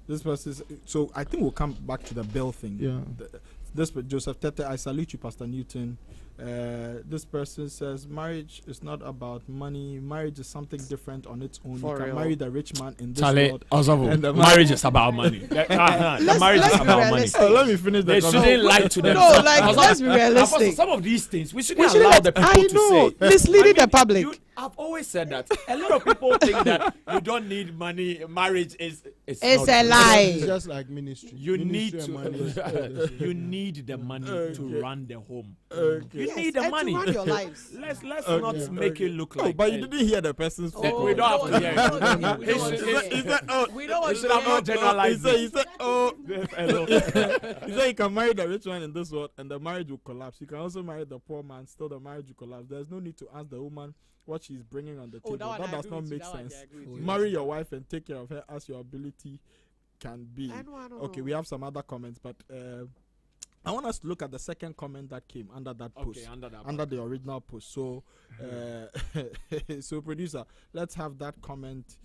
This person, so I think we'll come back to the bill thing. Yeah. This Joseph Tete, I salute you, Pastor Newton. This person says marriage is not about money. Marriage is something different on its own. For you can real. marry the rich man in this Charlie, world. Osavo, And the marriage is about money. The marriage is let's be about money. realistic. Oh, let me finish the They conversation. shouldn't lie to them. No, like, Osavo, let's be realistic. Apostle, some of these things we We shouldn't shouldn't allow let- the people I to know, say. misleading the public. I've always said that. A lot of people think that you don't need money. Marriage is It's not a true. lie. It's just like ministry. You need Ministry and money is all the to. same. You need the money to Okay. run the home. Okay. You Yes, need the and money. to run your lives. Let's Okay, not make it look like. Oh, but you didn't hear the person's Oh, we don't have to hear it. we don't want He to should- hear he it. said, oh, We don't want He to should have hear not it. generalized he said, oh, Hello. he said you can marry the rich man in this world and the marriage will collapse. You can also marry the poor man, still the marriage will collapse. There's no need to ask the woman what she's bringing on the Oh, table. that one That I does agree not with you, make that one I sense. agree with you. Marry your wife and take care of her as your ability can be. I know. Okay, we have some other comments, but I want us to look at the second comment that came under that post. Okay, under that. Under the original post. So, so producer, let's have that comment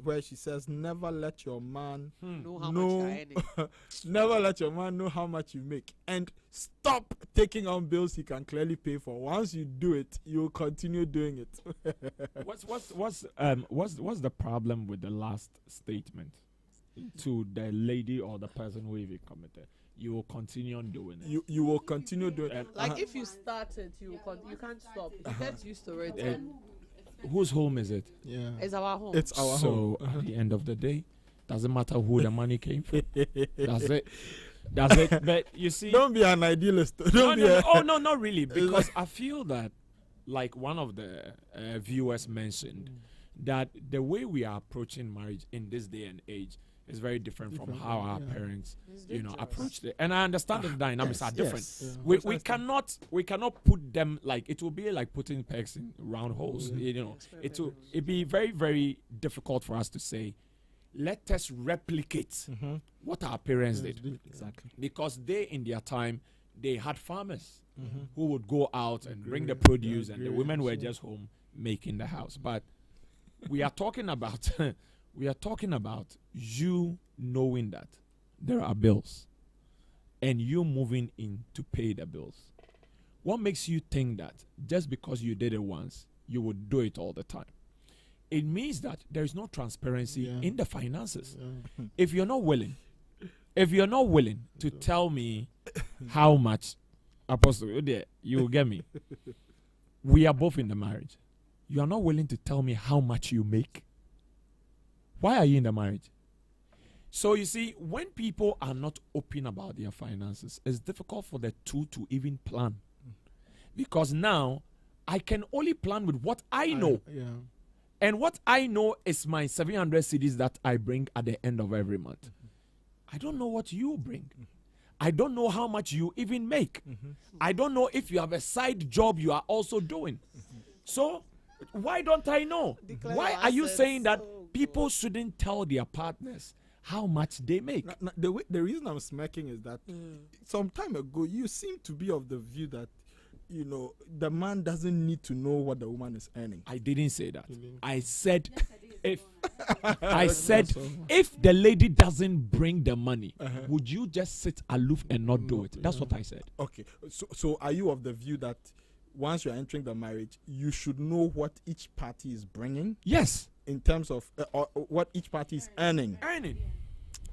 where she says, "Never let your man Know how know, much they're earning. never let your man know how much you make, and stop taking on bills he can clearly pay for. Once you do it, you'll continue doing it." What's the problem with the last statement to the lady or the person who even committed? you will continue on doing it. You will continue doing it. Like if you start it, you can't stop. You get used to it. And Whose home is it? Yeah. it's our home. It's our home. So at the end of the day, doesn't matter who the money came from. That's it. That's it. But you see, Don't be an idealist. Don't no, be no, a, no. Oh no, not really. Because I feel that, like one of the viewers mentioned, that the way we are approaching marriage in this day and age is very different from how our parents, approached it. And I understand the dynamics are different. Yes. We cannot put them like, it will be like putting pegs in round holes. It'd be very, very difficult for us to say, let us replicate what our parents did. Exactly. Because they, in their time, they had farmers who would go out and bring the produce, and the women were just home making the house. But we are talking about you knowing that there are bills and you moving in to pay the bills. What makes you think that just because you did it once, you would do it all the time? It means that there is no transparency in the finances. If you're not willing to tell me how much, Apostle, you will get me. We are both in the marriage. You are not willing to tell me how much you make. Why are you in the marriage? So you see, when people are not open about their finances, it's difficult for the two to even plan. Because now, I can only plan with what I know. And what I know is my 700 cedis that I bring at the end of every month. I don't know what you bring. I don't know how much you even make. I don't know if you have a side job you are also doing. So, why don't I know? Why are you saying that people shouldn't tell their partners how much they make? The reason I'm smirking is that some time ago, you seem to be of the view that, the man doesn't need to know what the woman is earning. I didn't say that. I said if the lady doesn't bring the money, would you just sit aloof and not do it? That's what I said. Okay. So are you of the view that once you're entering the marriage, you should know what each party is bringing? Yes. In terms of or what each party is earning.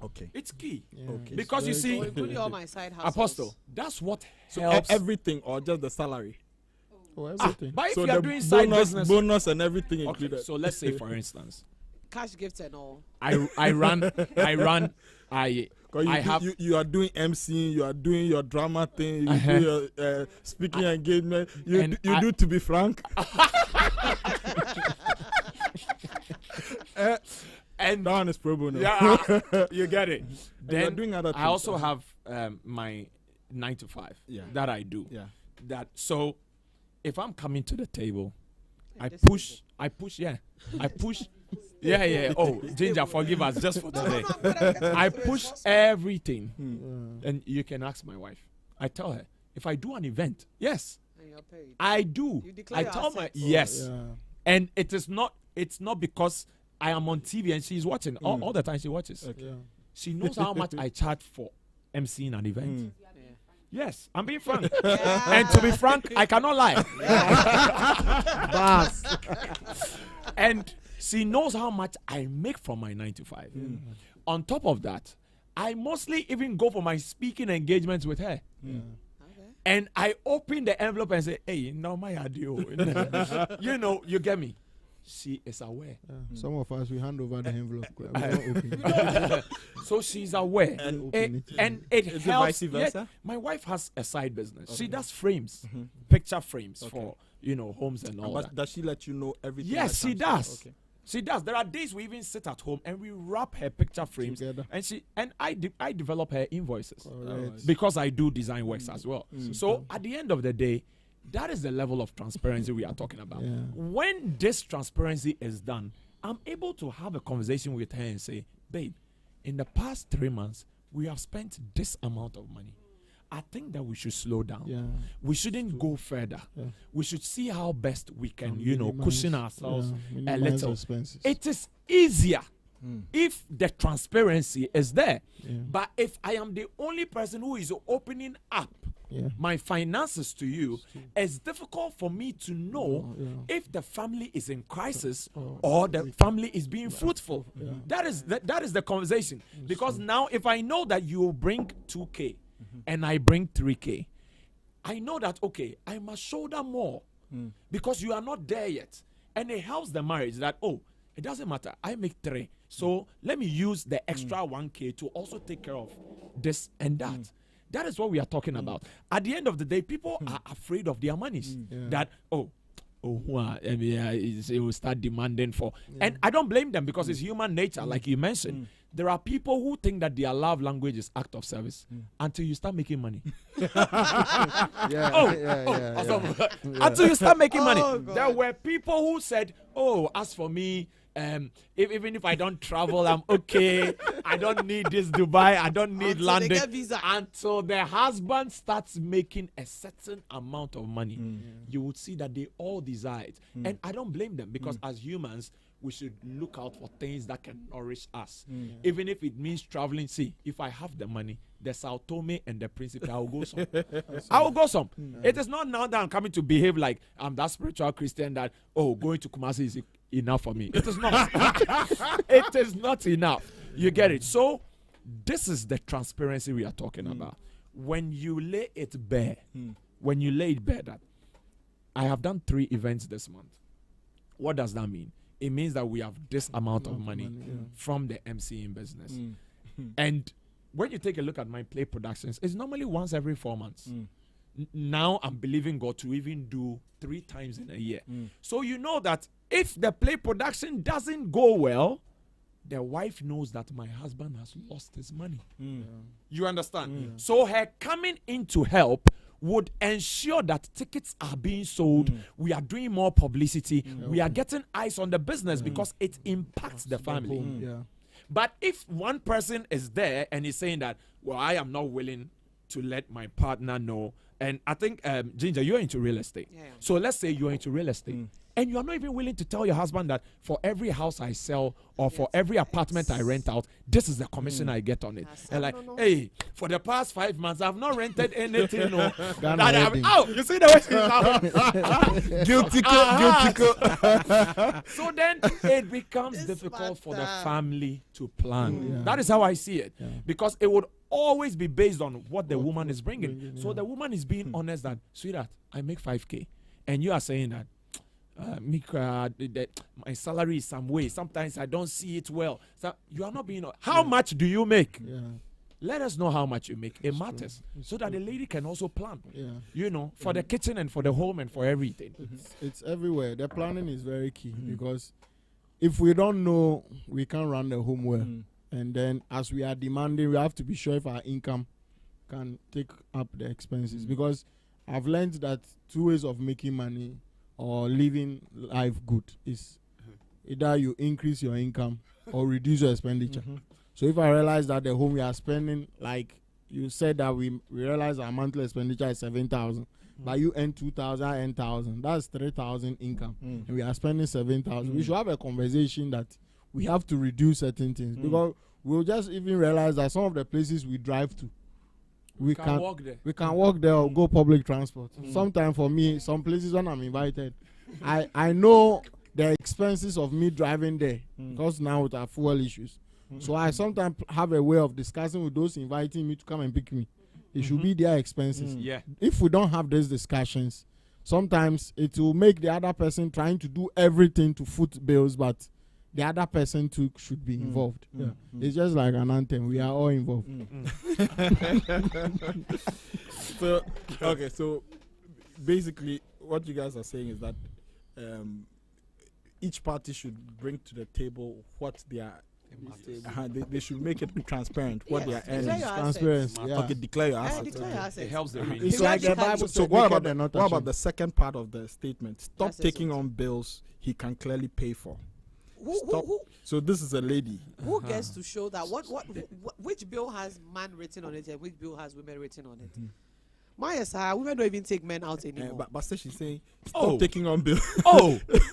Okay. It's key. Okay. Because you see, including all my side hustles. Apostle, that's what So helps. everything or just the salary? Everything. But if So you are the doing side business, bonus and everything okay, included. so let's say for instance, Cash gifts and all. I have you are doing MC, you are doing your drama thing, you do your speaking engagement, you do to be frank. And that one is pro bono. Yeah, you get it. You're Then doing other I things. also have my 9 to 5 that I do. Yeah. So if I'm coming to the table, I this push. Yeah. Oh, Ginger, forgive us just for today. I push everything. And you can ask my wife. I tell her, if I do an event, yes, And you're paid. I do. You declare I your tell my assets. yes. And it's not because I am on TV and she's watching. All the time she watches. Okay. She knows how much I charge for emceeing an event. Yes, I'm being frank. Yeah. And to be frank, I cannot lie. And she knows how much I make from my 9 to 5. On top of that, I mostly even go for my speaking engagements with her. Okay. And I open the envelope and say, hey, no, my audio. You get me. She is aware. Some of us, we hand over the envelope. We don't open it. So she's aware. And It Is it helps. vice versa? Yes, my wife has a side business. She does frames, picture frames for, homes and all But that. does she let you know everything? Yes, that she comes does. out? Okay. She does. There are days we even sit at home and we wrap her picture frames, Together. and I develop her invoices Alright. because I do design works as well. So at the end of the day, that is the level of transparency we are talking about. Yeah. When this transparency is done, I'm able to have a conversation with her and say, babe, in the past 3 months, we have spent this amount of money. I think that we should slow down. Yeah. We shouldn't go further. Yeah. We should see how best we can, Minimize- cushion ourselves a minimize little. expenses. It is easier if the transparency is there. Yeah. But if I am the only person who is opening up my finances to you, it's difficult for me to know if the family is in crisis or the family is being fruitful. That is the conversation. Because now if I know that you will bring 2K and I bring 3K, I know that, okay, I must shoulder more because you are not there yet. And it helps the marriage that, oh, it doesn't matter. I make 3. So let me use the extra 1K to also take care of this and that. That is what we are talking about. At the end of the day, people are afraid of their monies. That, it will start demanding for. And I don't blame them because it's human nature, like you mentioned. There are people who think that their love language is act of service until you start making money. Until you start making money. There were people who said, oh, as for me, even if I don't travel, I'm okay. I don't need this Dubai. I don't need Until London. they get visa. Until the husband starts making a certain amount of money, you would see that they all desire it. And I don't blame them because as humans, we should look out for things that can nourish us. Even if it means traveling. See, if I have the money, the Sao Tome and the Principe, I will go some. I will go some. It is not now that I'm coming to behave like I'm that spiritual Christian that, oh, going to Kumasi is enough for me. It is not. It is not enough. You get it? So, this is the transparency we are talking about. When you lay it bare, that I have done 3 events this month. What does that mean? It means that we have this amount of money from the MCing business. And when you take a look at my play productions, it's normally once every 4 months. Now I'm believing God to even do 3 times in a year. So you know that if the play production doesn't go well, the wife knows that my husband has lost his money. You understand? So her coming in to help would ensure that tickets are being sold. We are doing more publicity. We are getting eyes on the business because it impacts the family. But if one person is there and is saying that, well, I am not willing to let my partner know. And I think, Ginger, you're into real estate. So let's say you're into real estate. And you're not even willing to tell your husband that for every house I sell or for every apartment I rent out, this is the commission I get on it. And like, hey, for the past 5 months, I've not rented anything. You see the way Guilty. So then it becomes difficult for the family to plan. That is how I see it. Because it would always be based on what the woman is bringing. So the woman is being honest that, sweetheart, I make 5K. And you are saying that, my salary is some way. Sometimes I don't see it well. So you are not being. How much do you make? Let us know how much you make. It matters so that the lady can also plan. You know, for the kitchen and for the home and for everything. It's everywhere. The planning is very key because if we don't know, we can't run the home well. And then as we are demanding, we have to be sure if our income can take up the expenses. Because I've learned that 2 ways of making money or living life good is either you increase your income or reduce your expenditure. So if I realize that the home we are spending, like you said that we realize our monthly expenditure is 7,000, but you earn 2,000, I earn 1,000, that's 3,000 income, and we are spending 7,000. We should have a conversation that we have to reduce certain things because we'll just even realize that some of the places we drive to, we can walk there or go public transport. Sometimes for me, some places when I'm invited, I know the expenses of me driving there because now with our fuel issues. So I sometimes have a way of discussing with those inviting me to come and pick me. It should be their expenses. If we don't have these discussions, sometimes it will make the other person trying to do everything to foot bills, but the other person too should be involved. It's just like an anthem. We are all involved. So basically what you guys are saying is that each party should bring to the table what they are. They should make it transparent what they are earning. Transparency. Okay, declare your assets. It helps the range. It's like the Bible. So what about the second part of the statement? Stop taking on bills he can clearly pay for. Who, so this is a lady who gets to show that which bill has man written on it and which bill has women written on it? Women don't even take men out anymore. But she's saying stop taking on bills.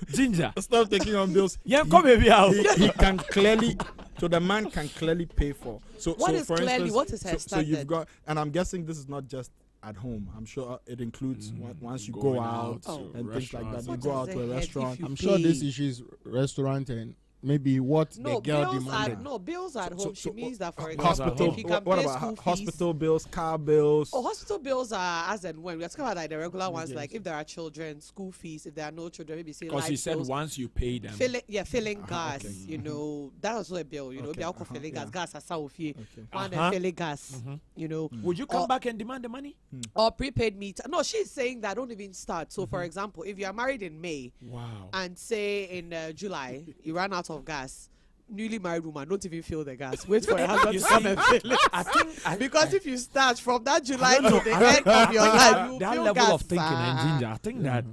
Ginger, stop taking on bills. He can clearly, so the man can clearly pay for. So what is for clearly? Instance, what is her standard? So you've got, and I'm guessing this is not just at home. I'm sure it includes once you go out and things like that. You go out to a restaurant. I'm sure this issue is restaurant and maybe what No, the girl bills demanded. bills at home. She means that, for example, Hospital. if you can What pay about school fees. hospital bills, car bills? Oh, hospital bills are as and when. We're talking about like the regular ones, Yes. like if there are children, school fees. If there are no children, maybe say Because light he said bills. once you pay them. Filling gas. okay. You know, that was also a bill. You know, Okay, be alcohol filling yeah. gas as Southie. Okay. One Uh-huh. filling gas. You know, Would you come Or- back and demand the money? or prepaid meter. No, she's saying that don't even start. So, for example, if you are married in May Wow. and say in July you ran out of gas, newly married woman don't even fill the gas. Wait for your husband You to come see, and fill it. I think Because if you start from that July to the end of your life, you that feel level gas. of thinking and ginger, I think that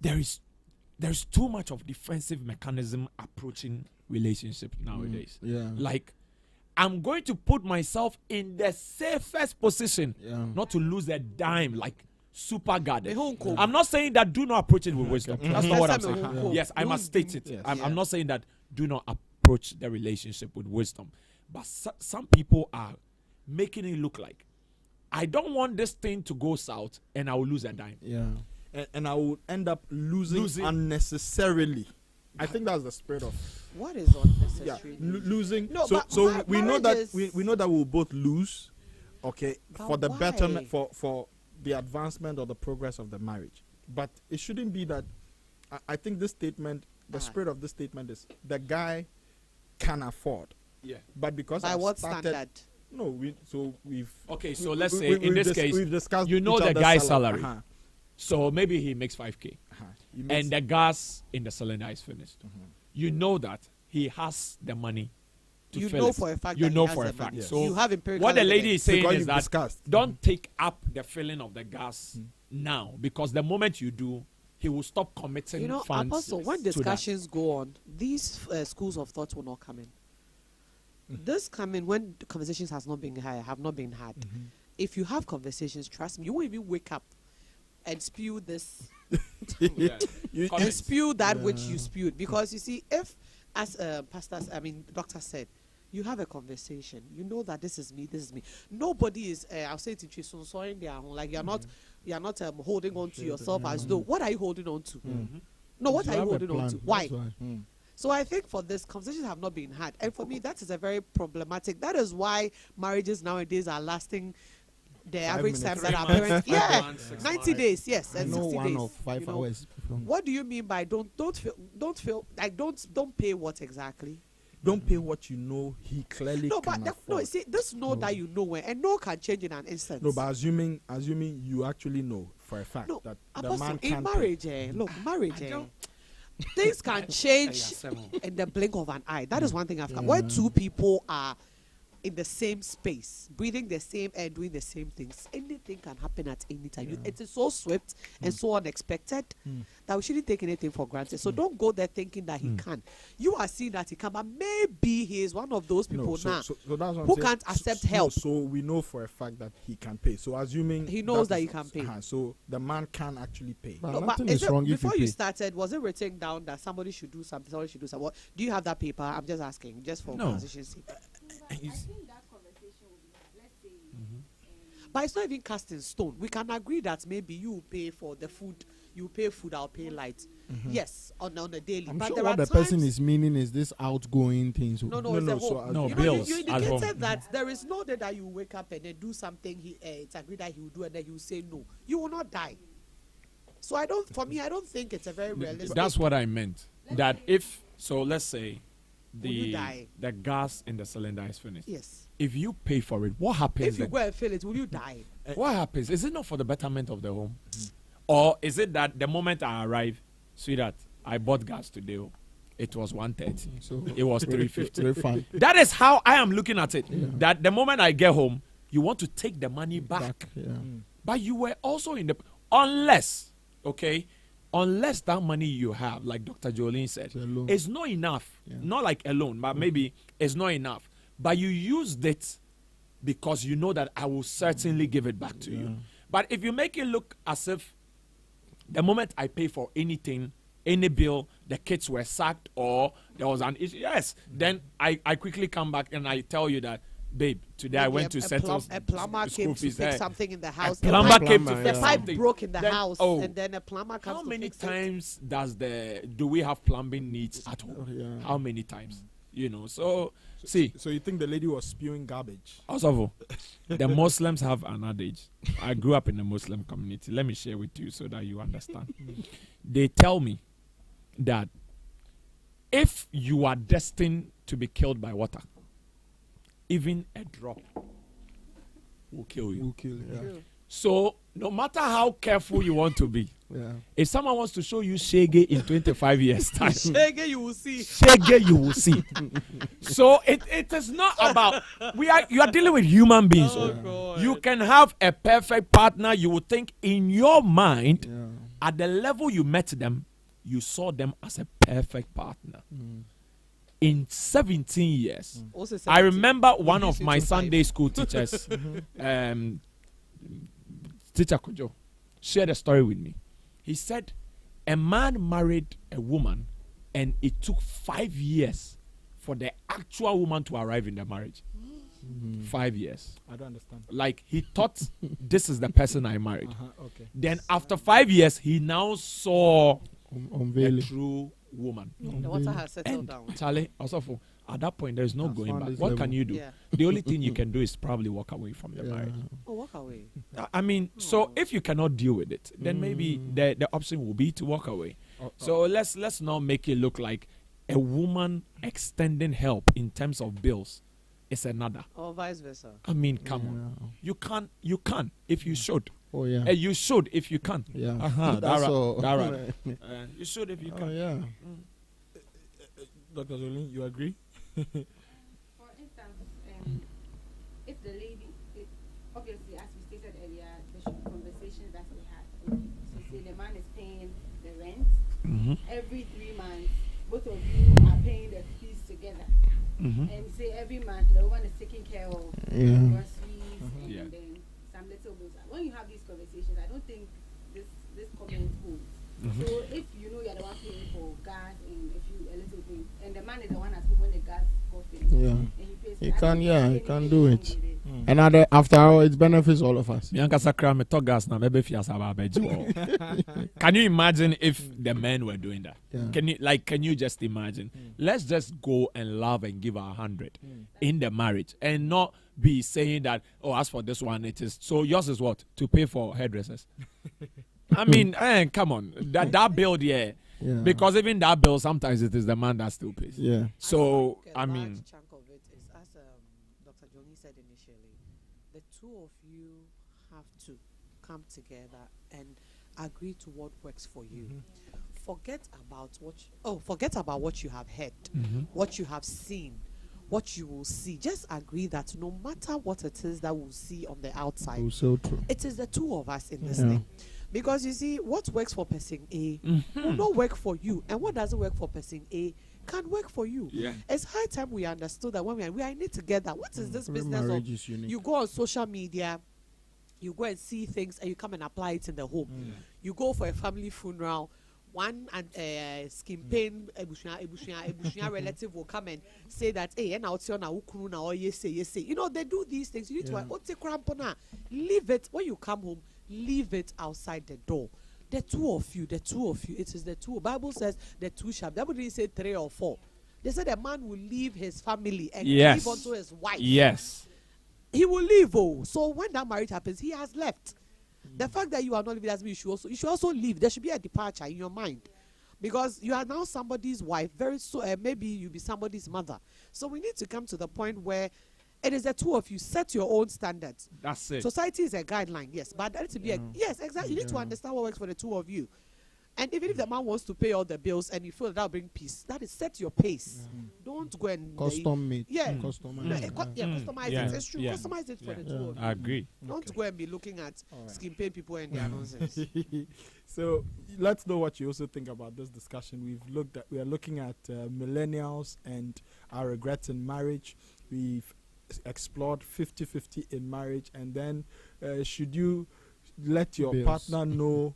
there's too much of defensive mechanism approaching relationship nowadays. Yeah. Like, I'm going to put myself in the safest position Yeah. not to lose a dime, like super guarded. Me honko. I'm not saying that do not approach it with wisdom. That's not what I'm Yes, me saying. honko. Yes, I must state it. Yes. I'm not saying that do not approach the relationship with wisdom. But some people are making it look like I don't want this thing to go south and I will lose a dime. Yeah. And I will end up losing unnecessarily. I think that's the spirit of What is unnecessary? losing. No, so but so we know that marriages- we know that we'll both lose, okay, But for the why? betterment for the advancement or the progress of the marriage. But it shouldn't be that. I think this statement, the spirit of this statement is the guy can afford, Yeah. but because By I've what started, standard? No, we've Okay, so let's say in we've this case, we've discussed you know each the other's guy's salary. Uh-huh, So maybe he makes 5K. uh-huh. He makes- And the gas in the cylinder is finished. You know that he has the money to You fill know it. for a fact You that he know has for a the fact. money. Yes. So You have empirical what the lady evidence. is saying Because is you've that discussed. don't take up the filling of the gas now, because the moment you do, he will stop committing You know, funds. Apostle, when to that. discussions go on, these schools of thought will not come in. This come in when the conversations have not been had. If you have conversations, trust me, you won't even wake up and spew this Yeah. You- and spew that which you spewed. Because you see, if as doctor said, you have a conversation, you know that this is me. Nobody is. I'll say it in Chisung, sawing their own. Like you're not holding on to yourself as though. What are you holding on to? No, what You are you have a holding on plan, to? Why? that's So I think for this, conversations have not been had, and for me, that is a very problematic. That is why marriages nowadays are lasting. The average time minutes. that our 3 months, parents, 5 yeah, months, 6 90 months. days, yes, I and know 60 one days. of 5 you know. hours. What do you mean by don't feel like don't pay what exactly? Don't pay what you know he clearly No, can but afford. no, see, this know that you know when, and no can change in an instant. No, but assuming you actually know for a fact No, that the Apostle, man in can't pay. marriage, look, marriage, things can change in the blink of an eye. That is one thing I've got. When two people are in the same space, breathing the same air, doing the same things, anything can happen at any time. It is so swift and so unexpected that we shouldn't take anything for granted. So don't go there thinking that he can. You are seeing that he can, but maybe he is one of those people No, so now that's what I'm who saying. can't accept No, help. so we know for a fact that he can pay. So assuming He knows that is- he can pay. So the man can actually pay. But No, nothing is is wrong if you before you pay. started, was it written down that somebody should do something? Somebody should do something. What, do you have that paper? I'm just asking, just for No. conversation's sake. But I think that conversation will be had. Let's say, But it's not even cast in stone. We can agree that maybe you pay for the food, you pay food, I'll pay light. Yes, on a daily. I'm but sure there what are the person times- is meaning is this outgoing thing. So No, No, it's no, a so whole. as- No, you bills you at home. indicated that there is no day that you wake up and then do something. It's agreed that he will do, and then he will say no. You will not die. So I don't. For me, I don't think it's a very realistic. That's what I meant. That if so, let's say Will you die? the gas in the cylinder is finished. Yes. If you pay for it, what happens? If you then? go and fill it, will you die? What happens? Is it not for the betterment of the home, or is it that the moment I arrive, sweetheart, I bought gas today. It was 130. So It was 350. refund That is how I am looking at it. That the moment I get home, you want to take the money back. Yeah. But you were also in the unless that money you have, like Dr. Jolene said, It's a loan. is not enough. Yeah. Not like a loan, but maybe it's not enough. But you used it because you know that I will certainly give it back to you. But if you make it look as if the moment I pay for anything, any bill, the kids were sacked or there was an issue, yes, then I quickly come back and I tell you that babe, today I Maybe went to settle a plumber school came to fees. fix something in the house. A plumber came to plumber, The fix yeah. pipe something. broke in the Then- house, oh, and then a plumber comes how to many fix it. times do we have plumbing needs at home? Yeah. How many times? You know, so see, So you think the lady was spewing garbage? also the Muslims have an adage. I grew up in the Muslim community. Let me share with you so that you understand. They tell me that if you are destined to be killed by water, even a drop will kill you. Will kill, yeah. So no matter how careful you want to be, Yeah. if someone wants to show you shege in 25 years time, Shege, you will see. shege you will see. So it is not about you are dealing with human beings. Oh, Oh. God. You can have a perfect partner. You would think in your mind, Yeah. at the level you met them, you saw them as a perfect partner. In 17 years, Also I 17. remember one of Reduce it my to 5. Sunday school teachers, Teacher Kojo, shared a story with me. He said a man married a woman and it took 5 years for the actual woman to arrive in the marriage. 5 years. I don't understand. Like he thought this is the person I married. Okay. Then after 5 years, he now saw a Unveiling. true woman. The water has settled And down. Charlie, also at that point, there is no I've going found back. this What level. can you do? Yeah. The only thing you can do is probably walk away from the Yeah. marriage. Oh, walk away. I mean, so if you cannot deal with it, then maybe the option will be to walk away. So let's not make it look like a woman extending help in terms of bills is another. Or vice versa. I mean, come on, you can if you should. Oh yeah. You should if you can. Yeah. Uh-huh, That's that all. right. You should if you Oh can. yeah. Dr. Zolin, you agree? For instance, if the lady, obviously, as we stated earlier, there should be conversations that we had. So say the man is paying the rent every 3 months, both of you are paying the fees together, and say every month the woman is taking care of Yeah. groceries and Yeah. then some little bills. When you have these conversations, I don't think this comment holds. So if you know you're the one paying for gas and a little thing, and the man is the one at home when the gas got finished, Yeah. and he pays, He I can, don't yeah, think he anything can do wrong it. with And after all, it benefits all of us. Bianca Sakra me talk gas na maybe fias ababeji. Can you imagine if the men were doing that? Yeah. Can you just imagine? Let's just go and love and give 100 in the marriage and not be saying that, oh, as for this one, it is. So yours is what? To pay for hairdressers. I mean, come on. That bill, yeah. Yeah. Because even that bill, sometimes it is the man that still pays. Yeah. So, think a I large mean, chunk of it is, as Dr. Johnny said initially, the two of you have to come together and agree to what works for you. Forget about what you have heard, what you have seen, what you will see. Just agree that no matter what it is that we'll see on the outside, So true. it is the two of us in this Yeah. thing. Because you see, what works for person A will not work for you, and what doesn't work for person A can work for you. Yeah. It's high time we understood that when we are in it together. What is this Every business marriage of is unique. you go on social media, you go and see things, and you come and apply it in the home. You go for a family funeral. One and skin pain ebushia relative will come and say that, hey, and out here now or yes. You know, they do these things. You need to leave it when you come home. Leave it outside the door. The two of you. It is the two. Bible says the two shall. Bible didn't say 3 or 4. They said a man will leave his family and Yes. leave unto his wife. yes. He will leave. Oh, so when that marriage happens, he has left. The fact that you are not living as me, you should also leave. There should be a departure in your mind, because you are now somebody's wife. Maybe you'll be somebody's mother. So we need to come to the point where it is the two of you. Set your own standards. That's it. Society is a guideline, yes, but that needs to be yes, exactly. You need to understand what works for the two of you. And even if the man wants to pay all the bills and you feel that'll bring peace, that is set your pace. Don't go and Custom made. Yeah. Customized. Customize Yeah. it. It's true. Yeah. Customize it for the two of you. I agree. Don't go and be looking at skin pain people and their nonsense. So let's know what you also think about this discussion. We are looking at millennials and our regrets in marriage. We've explored 50-50 in marriage, and then should you let your Bills. partner know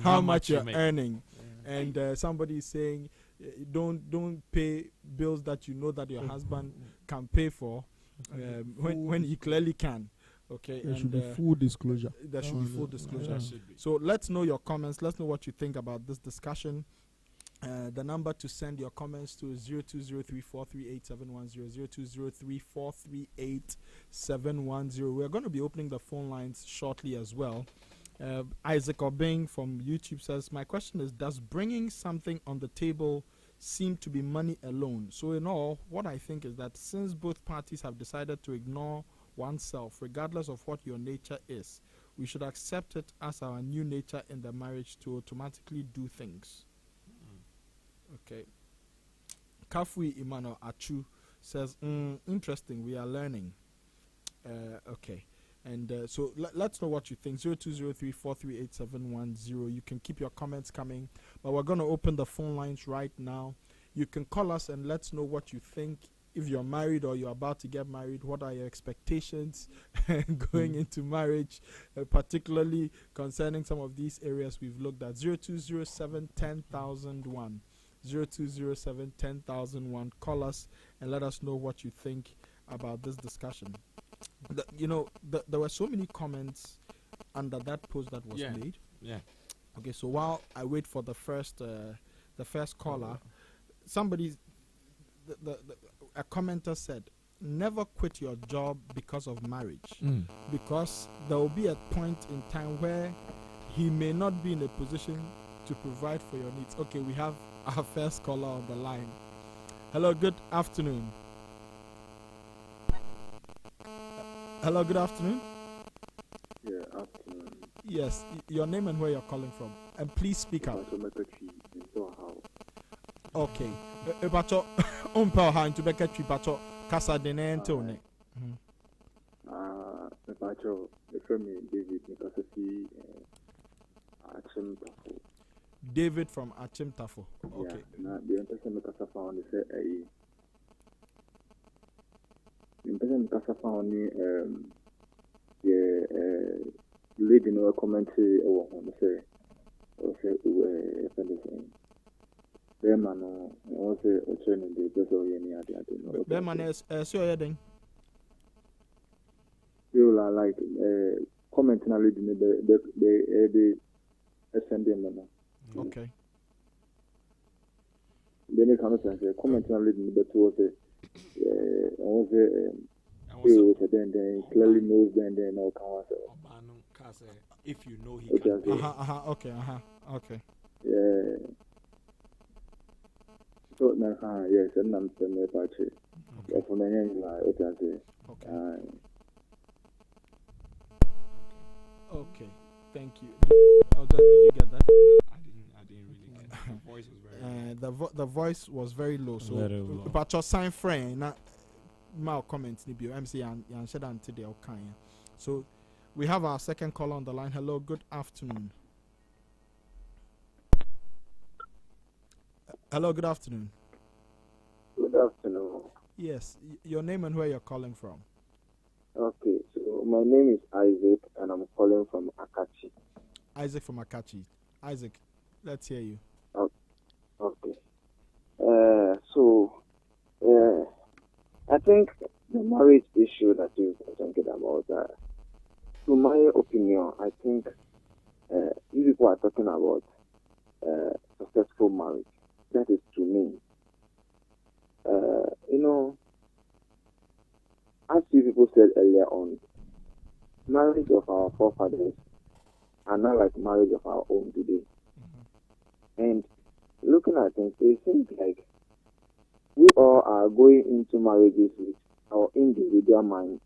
how much you you're make. earning? And somebody is saying don't pay bills that you know that your husband can pay for, when he clearly can. Okay, There and should be full disclosure. there should be full disclosure. There should be. So let's know your comments. Let's know what you think about this discussion. The number to send your comments to is 0203438710, 0203438710. We're going to be opening the phone lines shortly as well. Isaac Obeng from YouTube says, my question is, does bringing something on the table seem to be money alone? So in all, what I think is that since both parties have decided to ignore oneself, regardless of what your nature is, we should accept it as our new nature in the marriage to automatically do things. Okay. Kafui Imano Achu says, interesting, we are learning. Okay. And so let's know what you think. 0203438710. You can keep your comments coming, but we're going to open the phone lines right now. You can call us and let's know what you think. If you're married or you're about to get married, what are your expectations going into marriage, particularly concerning some of these areas we've looked at. 0207 10001. 0207 10001. Call us and let us know what you think about this discussion. There were so many comments under that post that was made. Yeah. Okay, so while I wait for the first caller, a commenter said, never quit your job because of marriage, because there will be a point in time where he may not be in a position to provide for your needs. Okay, we have our first caller on the line. Hello, good afternoon. Hello, good afternoon. Yeah, afternoon. Yes, your name and where you're calling from, and please speak up. Okay. Bacho, umpa ha into beka twi bacho kasa de na ntone. Bacho, the family David Nikasasi Achim Tafo. David from Achim Tafo. Okay. Na the person Nikasafa on the the person Nikasafa on the lady no commentary on the say Bemano was a training the best of any other. Bemano so you then. You like commenting a little the SND man. Okay. Then you can say commenting a little bit was then clearly knows then no can if you know he can pay. Okay. Yeah. So yes, and I'm saying about it. For many okay. Thank you. Did you get that? No, I didn't really get that. The voice was very low. The voice was very low. So Very low. but your sign friend na my comments ni bio MC and shedan today okay. So we have our second caller on the line. Hello, good afternoon. Hello, good afternoon. Good afternoon. Yes, your name and where you're calling from. Okay, so my name is Isaac and I'm calling from Akachi. Isaac from Akachi. Isaac, let's hear you. Okay. I think the marriage issue that you're talking about, to my opinion, I think you people are talking about successful marriage. That is to me. As you people said earlier on, marriage of our forefathers are not like marriage of our own today. And looking at things, it seems like we all are going into marriages with our individual mind.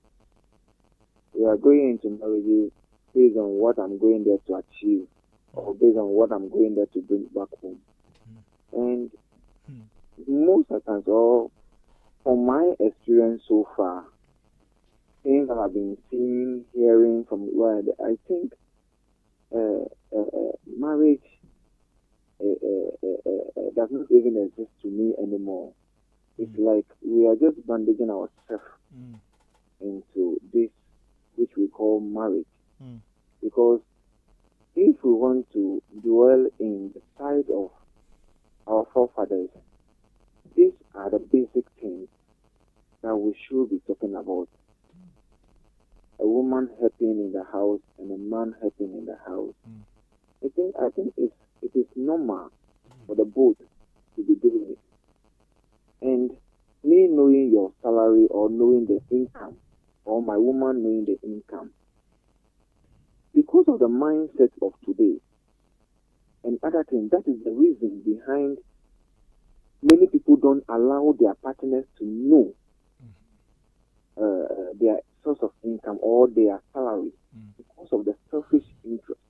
We are going into marriages based on what I'm going there to achieve or based on what I'm going there to bring back home. And most of the times, or from my experience so far, things that I've been seeing, hearing from where I think marriage does not even exist to me anymore. It's like we are just bandaging ourselves into this which we call marriage. Because if we want to dwell in the side of our forefathers, these are the basic things that we should be talking about. A woman helping in the house and a man helping in the house. I think it is normal for the both to be doing it. And me knowing your salary or knowing the income, or my woman knowing the income, because of the mindset of today and other things, that is the reason behind many people don't allow their partners to know their source of income or their salary because of the selfish interest.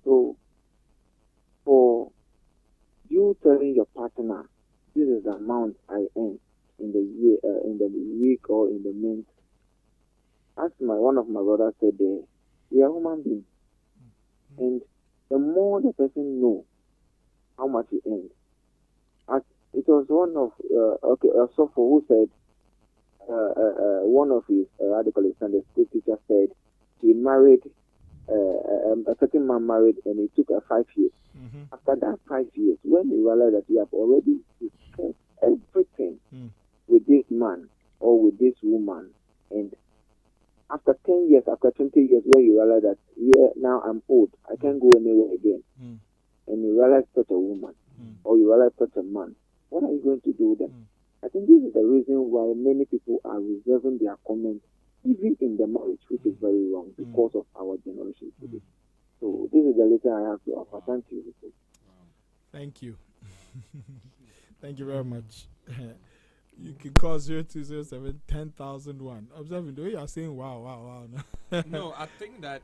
So, for you telling your partner, this is the amount I earn in the year, in the week or in the month, as one of my brothers said, we are human beings, and the more the person knows how much he earns, as it was one of Sofo who said, one of his radical Sunday school teacher said he married a certain man married and it took 5 years. After that 5 years, when you realize that you have already discussed everything with this man or with this woman, and after 10 years, after 20 years, when you realize that now I'm old, I can't go anywhere again, and you realize such a woman or you realize such a man, what are you going to do then? I think this is the reason why many people are reserving their comments even in the marriage, which is very wrong because of our generation today. So this is the lesson I have to offer. Thank you. Thank you. Thank you very much. You can call 0207 10,001. Observing the way you are saying wow. No, I think that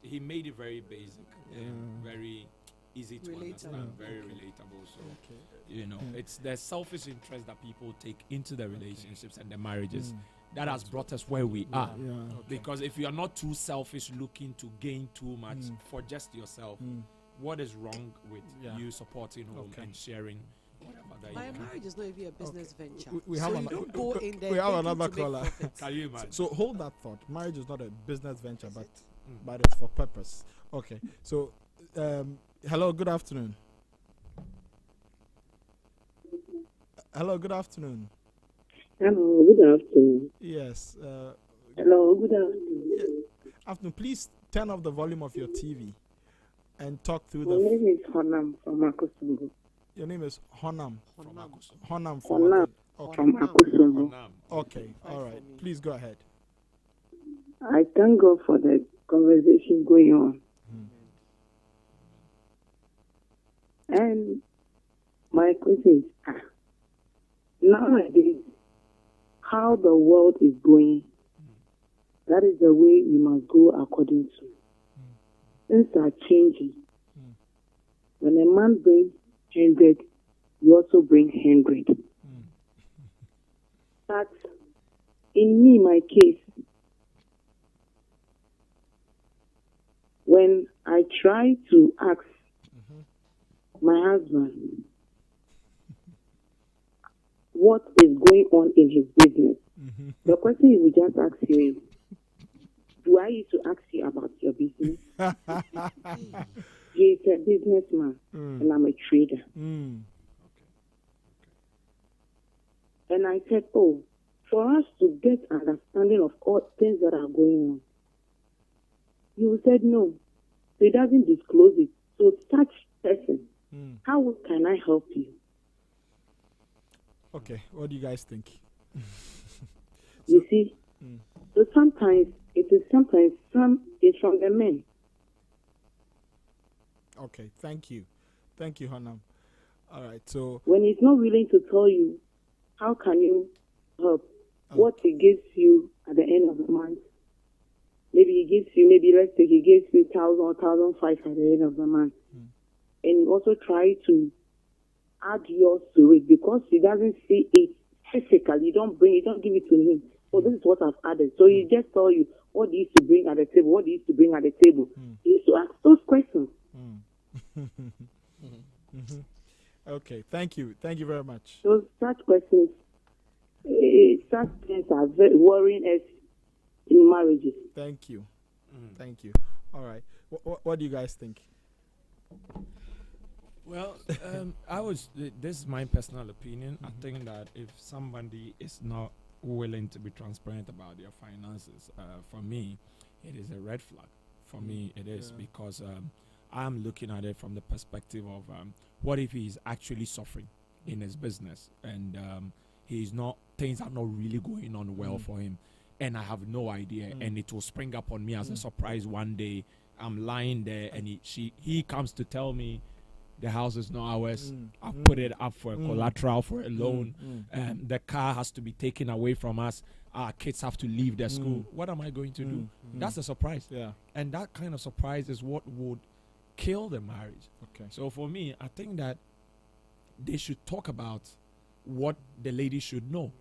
he made it very basic and very easy to understand, very relatable. So, it's the selfish interest that people take into the relationships and the marriages that has brought us where we are. Because if you are not too selfish, looking to gain too much for just yourself, what is wrong with you supporting home and sharing whatever that My you can? marriage is not even a business venture. We so have you don't go in there. we have thinking another to make caller. profits. Can you imagine? So hold that thought. Marriage is not a business venture, but it's for purpose. Okay. So, hello, good afternoon. Hello, good afternoon. Hello, good afternoon. Yes. Hello, good afternoon. Afternoon. Please turn off the volume of your TV and talk through My name is Honam from Akosombo. Your name is Honam. Honam. Honam From Akosombo. Okay. All right. Please go ahead. I thank God for the conversation going on. And my question is, nowadays, how the world is going, that is the way we must go according to. Things are changing. When a man brings 100, you also bring 100. But in me, my case, when I try to ask my husband what is going on in his business, the question he will just ask you is, do I used to ask you about your business? He's a businessman and I'm a trader. And I said, for us to get understanding of all things that are going on, you said no. So he doesn't disclose it. So such person, how can I help you? Okay, what do you guys think? You see? So sometimes some is from the men. Okay, thank you. Thank you, Honam. All right, so when he's not willing to tell you, how can you help? What he gives you at the end of the month? Maybe he gives you, let's say he gives you 1,000 or 1,500 at the end of the month. And you also try to add yours to it because he doesn't see it physically. You don't give it to him. So this is what I've added. So he just tell you what he used to bring at the table, what he used to bring at the table. He used to ask those questions. Okay, thank you. Thank you very much. So such questions, such things are very worrying us in marriages. Thank you. Thank you. All right. What do you guys think? Well, this is my personal opinion. I think that if somebody is not willing to be transparent about their finances, for me, it is a red flag. For me, it is because I'm looking at it from the perspective of what if he's actually suffering in his business and things are not really going on well for him, and I have no idea, and it will spring up on me as a surprise one day. I'm lying there, and he comes to tell me the house is not ours. I've put it up for a collateral for a loan. The car has to be taken away from us. Our kids have to leave their school. What am I going to do? That's a surprise. Yeah. And that kind of surprise is what would kill the marriage. Okay. So for me, I think that they should talk about what the lady should know.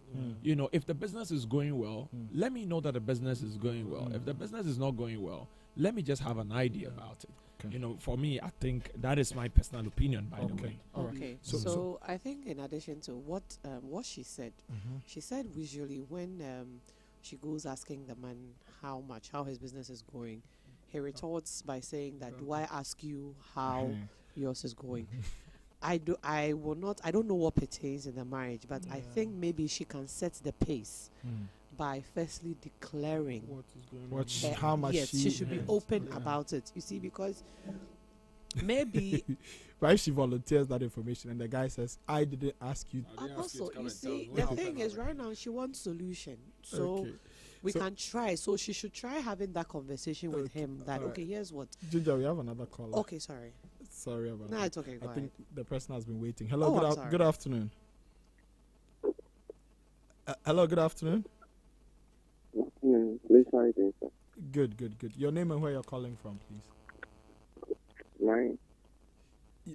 You know, if the business is going well, let me know that the business is going well. If the business is not going well, let me just have an idea about it. Okay. You know, for me, I think that is my personal opinion, by the way. Okay. So I think in addition to what she said, she said usually when she goes asking the man how his business is going, he retorts by saying that, do I ask you how yours is going? I don't know what pertains in the marriage, but I think maybe she can set the pace by firstly declaring how much she should be open about it. You see, because maybe but if she volunteers that information and the guy says, I didn't ask you. Also, you see, the thing is right now she wants solution. So we can try. So she should try having that conversation with him that, here's what. Ginger, we have another caller. Okay, sorry about that. It's okay. I think the person has been waiting. Hello, good afternoon. Hello, good afternoon. Please, how are you doing, sir? Good. Your name and where you're calling from, please.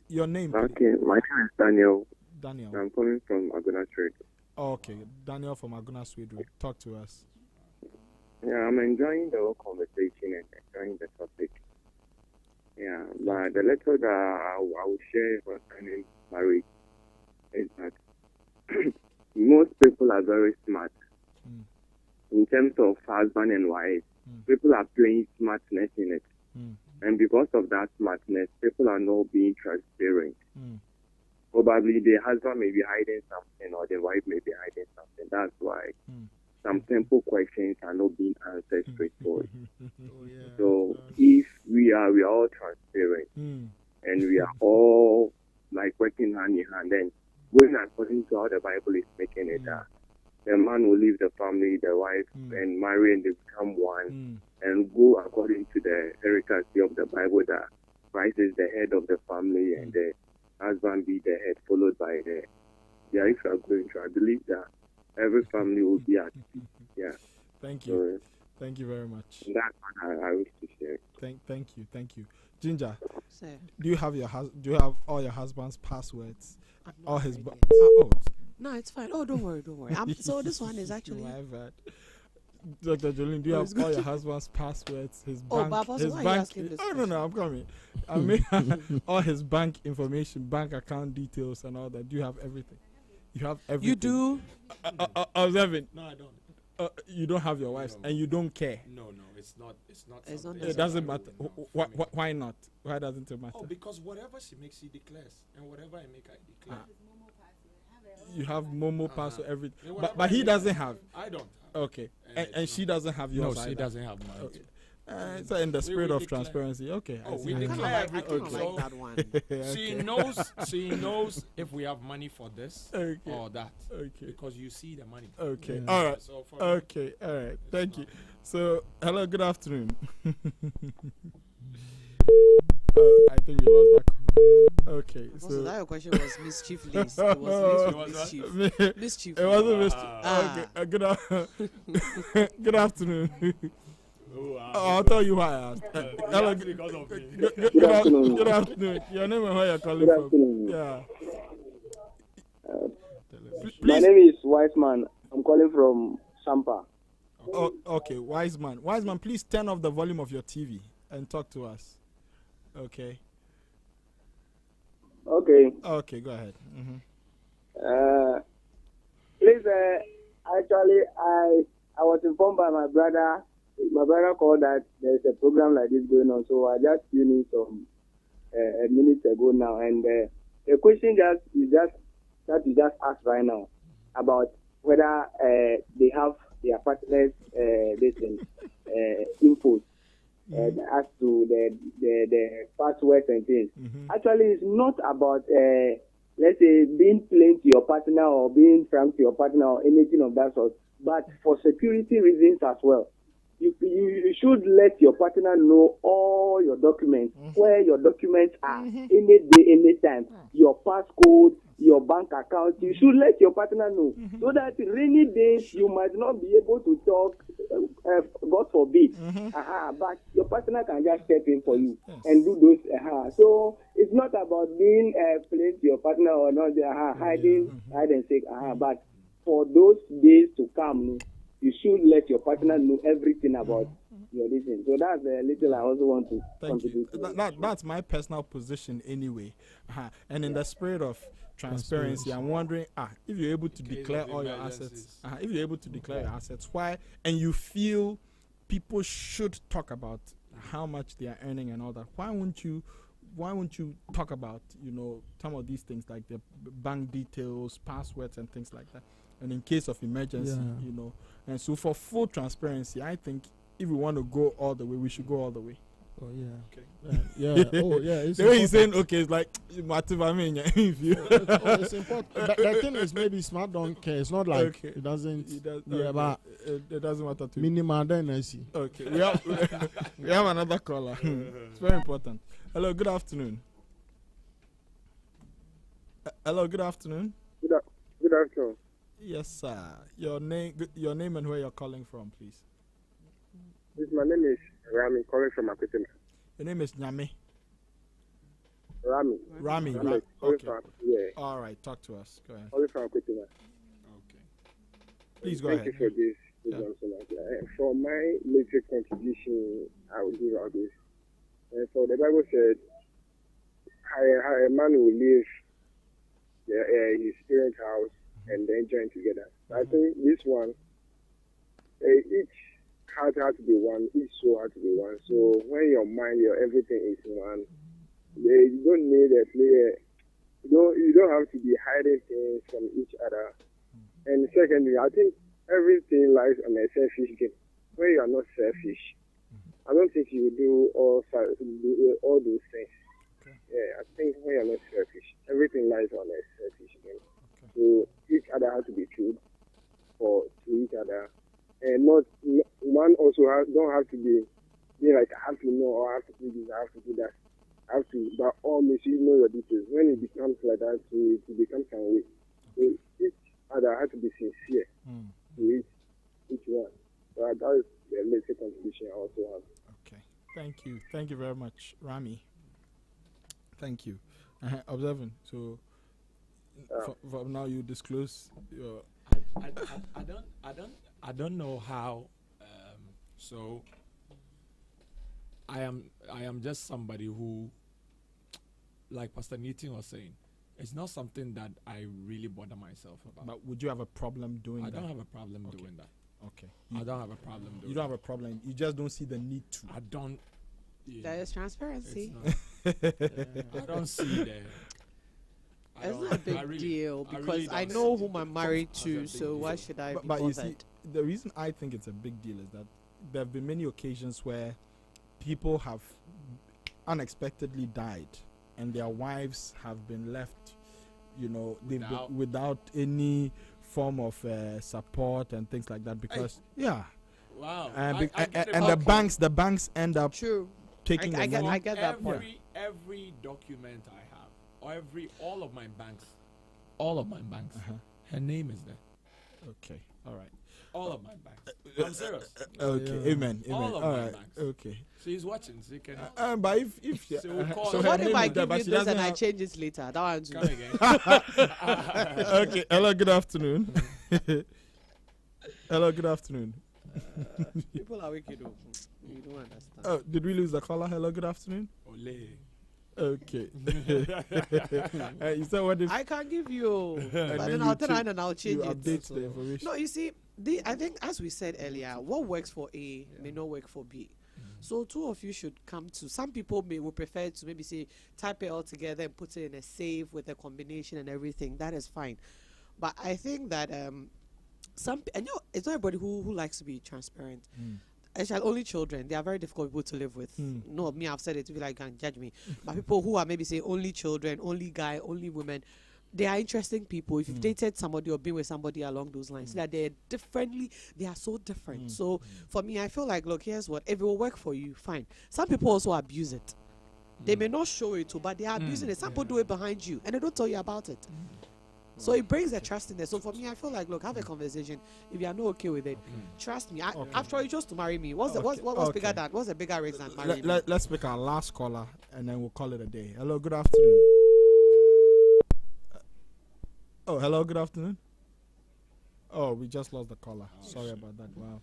Your name. Okay, my name is Daniel. I'm calling from Aguna Street. Okay, Daniel from Aguna Street. Talk to us. Yeah, I'm enjoying the whole conversation and enjoying the topic. Yeah, but the letter that I will share concerning marriage is that most people are very smart. In terms of husband and wife, people are playing smartness in it. And because of that smartness, people are not being transparent. Probably the husband may be hiding something or the wife may be hiding something. That's why some simple questions are not being answered straightforward. So if we are all transparent and we are all like working hand in hand, then going according to how the Bible is making it, the man will leave the family, the wife, and marry, and they become one, and go according to the heritage of the Bible that Christ is the head of the family and the husband be the head, followed by the. Yeah, if you are going to, I believe that every family will be at peace. Yeah. Thank you. Thank you very much. That's what I wish to share. Thank you. Ginger, Sir. do you have all your husband's passwords? All his No, it's fine. Oh, don't worry. So this one is actually. Dr. Jolene, do you have all your husband's passwords? His bank. No, I'm coming. I mean, all his bank information, bank account details, and all that. Do you have everything? You have everything. You do. Observing. No, I don't. You don't have your wife's, and you don't care. No, it's not. It doesn't matter. Why not? Why doesn't it matter? Oh, because whatever she makes, she declares, and whatever I make, I declare. You have Momo password, everything, but he doesn't have. I don't. Okay, and she doesn't have yours. No, she doesn't have mine. Okay. So in the spirit of transparency, okay. We declare everything. Like that one. She knows if we have money for this or that. Okay. Because you see the money. Okay. All right. So all right. Thank you. So hello, good afternoon. I think we lost that. Okay. So that your question was mischief list. It was mischief. Mischief. It wasn't mischief. Okay. Good afternoon. I'll tell you why I asked. Hello, good afternoon. Your name and where you're calling from? Yeah. My name is Wiseman. I'm calling from Sampa. Oh, okay, Wiseman. Wiseman, please turn off the volume of your TV and talk to us. Okay. Okay, go ahead. Please, actually, I was informed by my brother. My brother called that there's a program like this going on, so I just tuned in some a minute ago now, and the question that you just asked right now about whether they have their partners info as to the passwords and things. Actually, it's not about let's say being plain to your partner or being frank to your partner or anything of that sort, but for security reasons as well. You should let your partner know all your documents, where your documents are, any day, anytime, your passcode, your bank account. You should let your partner know, so that rainy days you might not be able to talk, God forbid. But your partner can just step in for you and do those. So it's not about being plain to your partner or not hide and seek. But for those days to come, you should let your partner know everything about your reason. So that's a little I also want to contribute to. That's my personal position anyway. And in the spirit of transparency, I'm wondering, if you're able to declare all your assets, why, and you feel people should talk about how much they are earning and all that, why won't you talk about, some of these things like the bank details, passwords and things like that? And in case of emergency, and so for full transparency, I think if we want to go all the way, we should go all the way. Oh yeah. Okay. Yeah. Oh yeah. It's the way he's saying, okay, it's like it's important. The thing is, maybe Smart don't care. It's not like it doesn't. But it doesn't matter to minimal. Then I see. Okay. We have another caller. It's very important. Hello. Good afternoon. Hello. Good afternoon. Good afternoon. Yes, sir. Your name and where you're calling from, please. My name is Rami, calling from Akutema. Your name is Nyame. Rami. Right. Okay. Yeah. All right. Talk to us. Go ahead. Calling from Akutema. Okay. Please go ahead. Thank you for this. For my little contribution, I will give out this. So the Bible said, how a man will leave his parents' house and then join together. I think this one, each heart has to be one, each soul has to be one. So when your mind, your everything is one, you don't need a player. You don't have to be hiding things from each other. And secondly, I think everything lies on a selfish game. When you are not selfish, I don't think you will do all those things. Yeah, I think when you're not selfish, everything lies on a selfish game. So each other has to be true to each other, and not one also don't have to be like I have to know or I have to do this, I have to do that. I have to, but all means you know your details. When it becomes like that, it becomes some way. So each other has to be sincere to each one. So that is the basic contribution I also have. Okay, thank you very much, Rami. Thank you. Observing. So from now you disclose your. I don't know how. So I am just somebody who, like Pastor Nitin was saying, it's not something that I really bother myself about. But would you have a problem doing that? I don't have a problem doing that. Okay. I don't have a problem doing that. You don't have a problem. You just don't see the need to. I don't. That is transparency. I don't see that. It's not a big deal because I know whom I'm married to, so why should I be bothered? You see, the reason I think it's a big deal is that there have been many occasions where people have unexpectedly died and their wives have been left, without any form of support and things like that because, Wow. And the banks end up taking the money. I get that point. Every document I have, all of my banks, her name is there. Okay, all right. All of my banks. I'm serious. Okay, amen. All of all my right. Okay. Okay. She's watching, so you can. But if so what if I give you this and I change it later? That one's come again. Okay. Hello. Good afternoon. Hello. Good afternoon. People are wicked. You don't understand. Oh, did we lose the caller? Hello. Good afternoon. Ole. Okay. You said what if I can't give you, but then I'll turn around and I'll change it. Update the information. No, you see, I think as we said earlier, what works for A may not work for B. So two of you should come to. Some people would prefer to maybe say type it all together and put it in a save with a combination and everything. That is fine. But I think that and it's not everybody who likes to be transparent. Actually, only children, they are very difficult people to live with. No, me, I've said it to be like, can't judge me. But people who are maybe say only children, only guy, only women, they are interesting people. If you've dated somebody or been with somebody along those lines, that they are so different. So for me, I feel like, look, here's what, if it will work for you, fine. Some people also abuse it. They may not show it, but they are abusing it. Some people do it behind you and they don't tell you about it. So it brings the trust in there. So for me, I feel like, look, have a conversation. If you are not okay with it, trust me. After you chose to marry me, what's bigger than? What's the bigger reason than marrying me? Let's pick our last caller and then we'll call it a day. Hello, good afternoon. Hello, good afternoon. Oh, we just lost the caller. Sorry about that. Wow.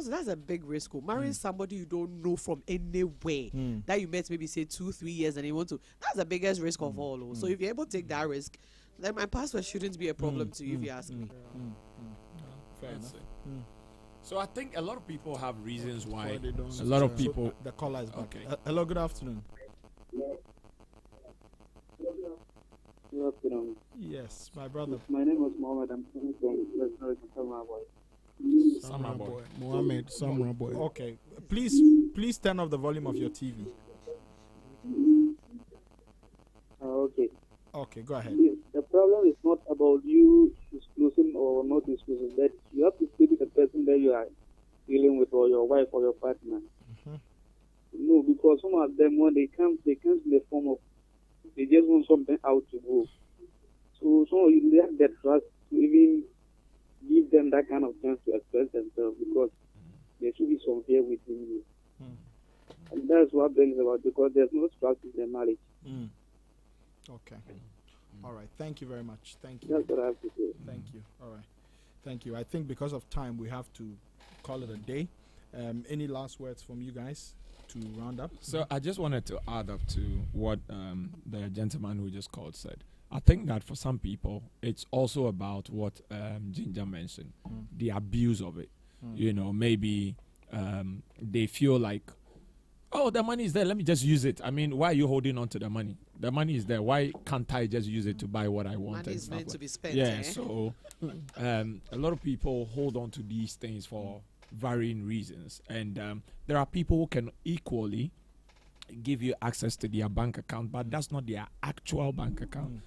That's a big risk. Marrying somebody you don't know from anywhere that you met maybe say 2-3 years and you want to. That's the biggest risk of all. So if you're able to take that risk, then my password shouldn't be a problem to you if you ask me. Fair enough. So I think a lot of people have reasons why. They don't. A lot of people. So the caller is back. Okay. Hello, good afternoon. Good afternoon. Yes, my brother. My name is Mohammed. I'm coming from Samra Boy. Mohammed, Samra Boy. Okay, please turn off the volume of your TV. Okay. Okay, go ahead. Yes, the problem is not about you disclosing or not disclosing. That you have to speak with the person that you are dealing with, or your wife or your partner. No, because some of them, when they come in the form of, they just want something out to go. So you lack that trust to even give them that kind of chance to express themselves, because there should be some fear within you. And that's what brings about, because there's no trust in the marriage. Okay. All right. Thank you very much. Thank you. That's what I have to say. Thank you. All right. Thank you. I think because of time, we have to call it a day. Any last words from you guys to round up? So I just wanted to add up to what the gentleman who just called said. I think that for some people, it's also about what Ginger mentioned, the abuse of it. You know, maybe they feel like, oh, the money is there, let me just use it. I mean, why are you holding on to the money? The money is there. Why can't I just use it to buy what I want? Money is meant to be spent. Yeah, so a lot of people hold on to these things for varying reasons. And there are people who can equally give you access to their bank account, but that's not their actual bank account.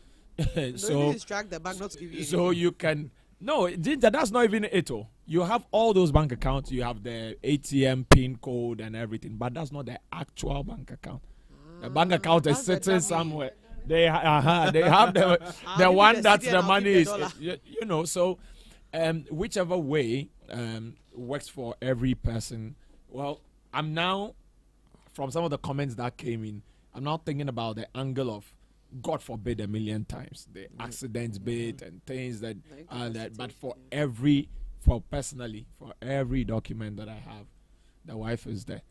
So instruct the bank not to give you so you can Ginger, that's not even it. You have all those bank accounts, you have the ATM pin code and everything, but that's not the actual bank account. The bank account is sitting somewhere. They have the one that the money is, you know. So whichever way works for every person. Well, I'm now, from some of the comments that came in, I'm now thinking about the angle of, God forbid, a million times, the accidents bit and things that are that. But for every document that I have, the wife is there.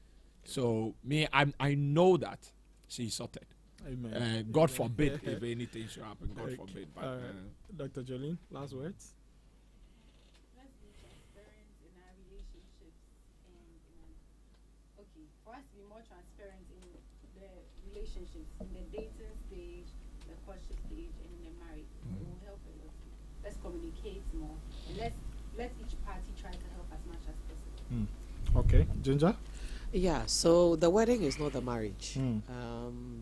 So me, I know that she's sorted. Amen. God forbid if anything should happen. God forbid. But, Dr. Jolene, last words. Let's be transparent in our relationships, and for us to be more transparent in the relationships, in the dating stage, the courtship stage, and in the marriage, it will help a lot. Let's communicate more, and let each party try to help as much as possible. Okay, Ginger. Yeah, so the wedding is not the marriage.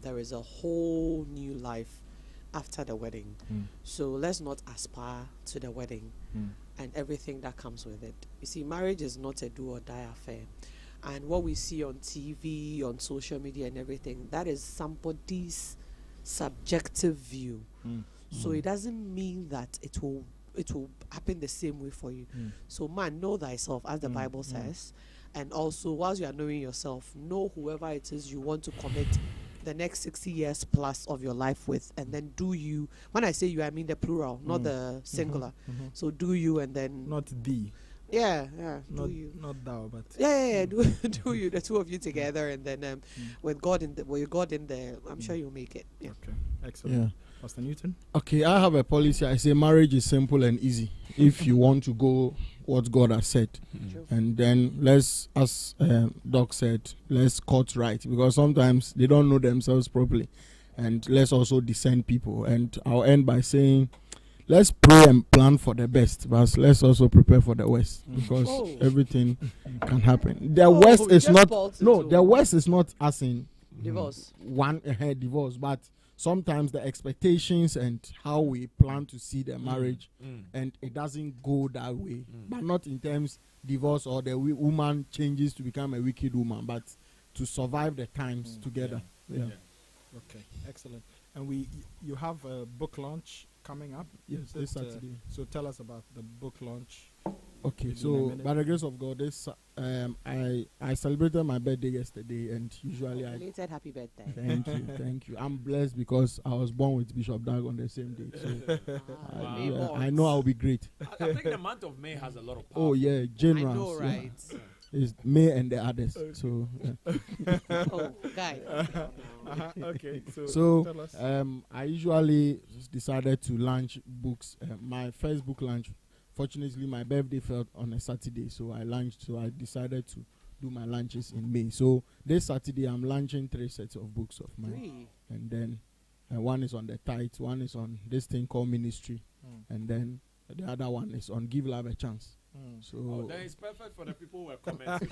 There is a whole new life after the wedding. So let's not aspire to the wedding and everything that comes with it. You see, marriage is not a do or die affair. And what we see on TV, on social media and everything, that is somebody's subjective view. So it doesn't mean that it will happen the same way for you. So man, know thyself, as the Bible says. And also, whilst you are knowing yourself, know whoever it is you want to commit the next 60 years plus of your life with, and then do you. When I say you, I mean the plural, not the singular. So do you, and then not thee. Yeah, not, do you. Not thou, but do you, the two of you together, and then with God in there, I'm sure you'll make it. Yeah. Okay, excellent. Pastor Newton? Okay, I have a policy. I say marriage is simple and easy if you want to go what God has said. And then let's, as Doc said, let's cut right, because sometimes they don't know themselves properly. And let's also discern people. And I'll end by saying, let's pray and plan for the best, but let's also prepare for the worst, because everything can happen. The worst is not, the worst is not as in divorce. Divorce, but sometimes the expectations and how we plan to see the marriage, and it doesn't go that way. But not in terms divorce or the woman changes to become a wicked woman, but to survive the times together. Yeah. Okay, excellent. And you have a book launch coming up? Yes, this Saturday. So tell us about the book launch. Okay, so by the grace of God, this I celebrated my birthday yesterday, and usually Belated happy birthday. Thank you. I'm blessed because I was born with Bishop Dag on the same day. So I know I'll be great. I think the month of May has a lot of power. Oh yeah, generous. I know, right? Yeah. It's May and the others. So guy. Okay. So tell us. I usually decided to launch books. My first book launch, fortunately, my birthday fell on a Saturday, so I decided to do my launches in May. So this Saturday, I'm launching 3 sets of books of mine, and then one is on the tithe, one is on this thing called ministry, and then the other one is on give love a chance. So that is perfect for the people who are commenting.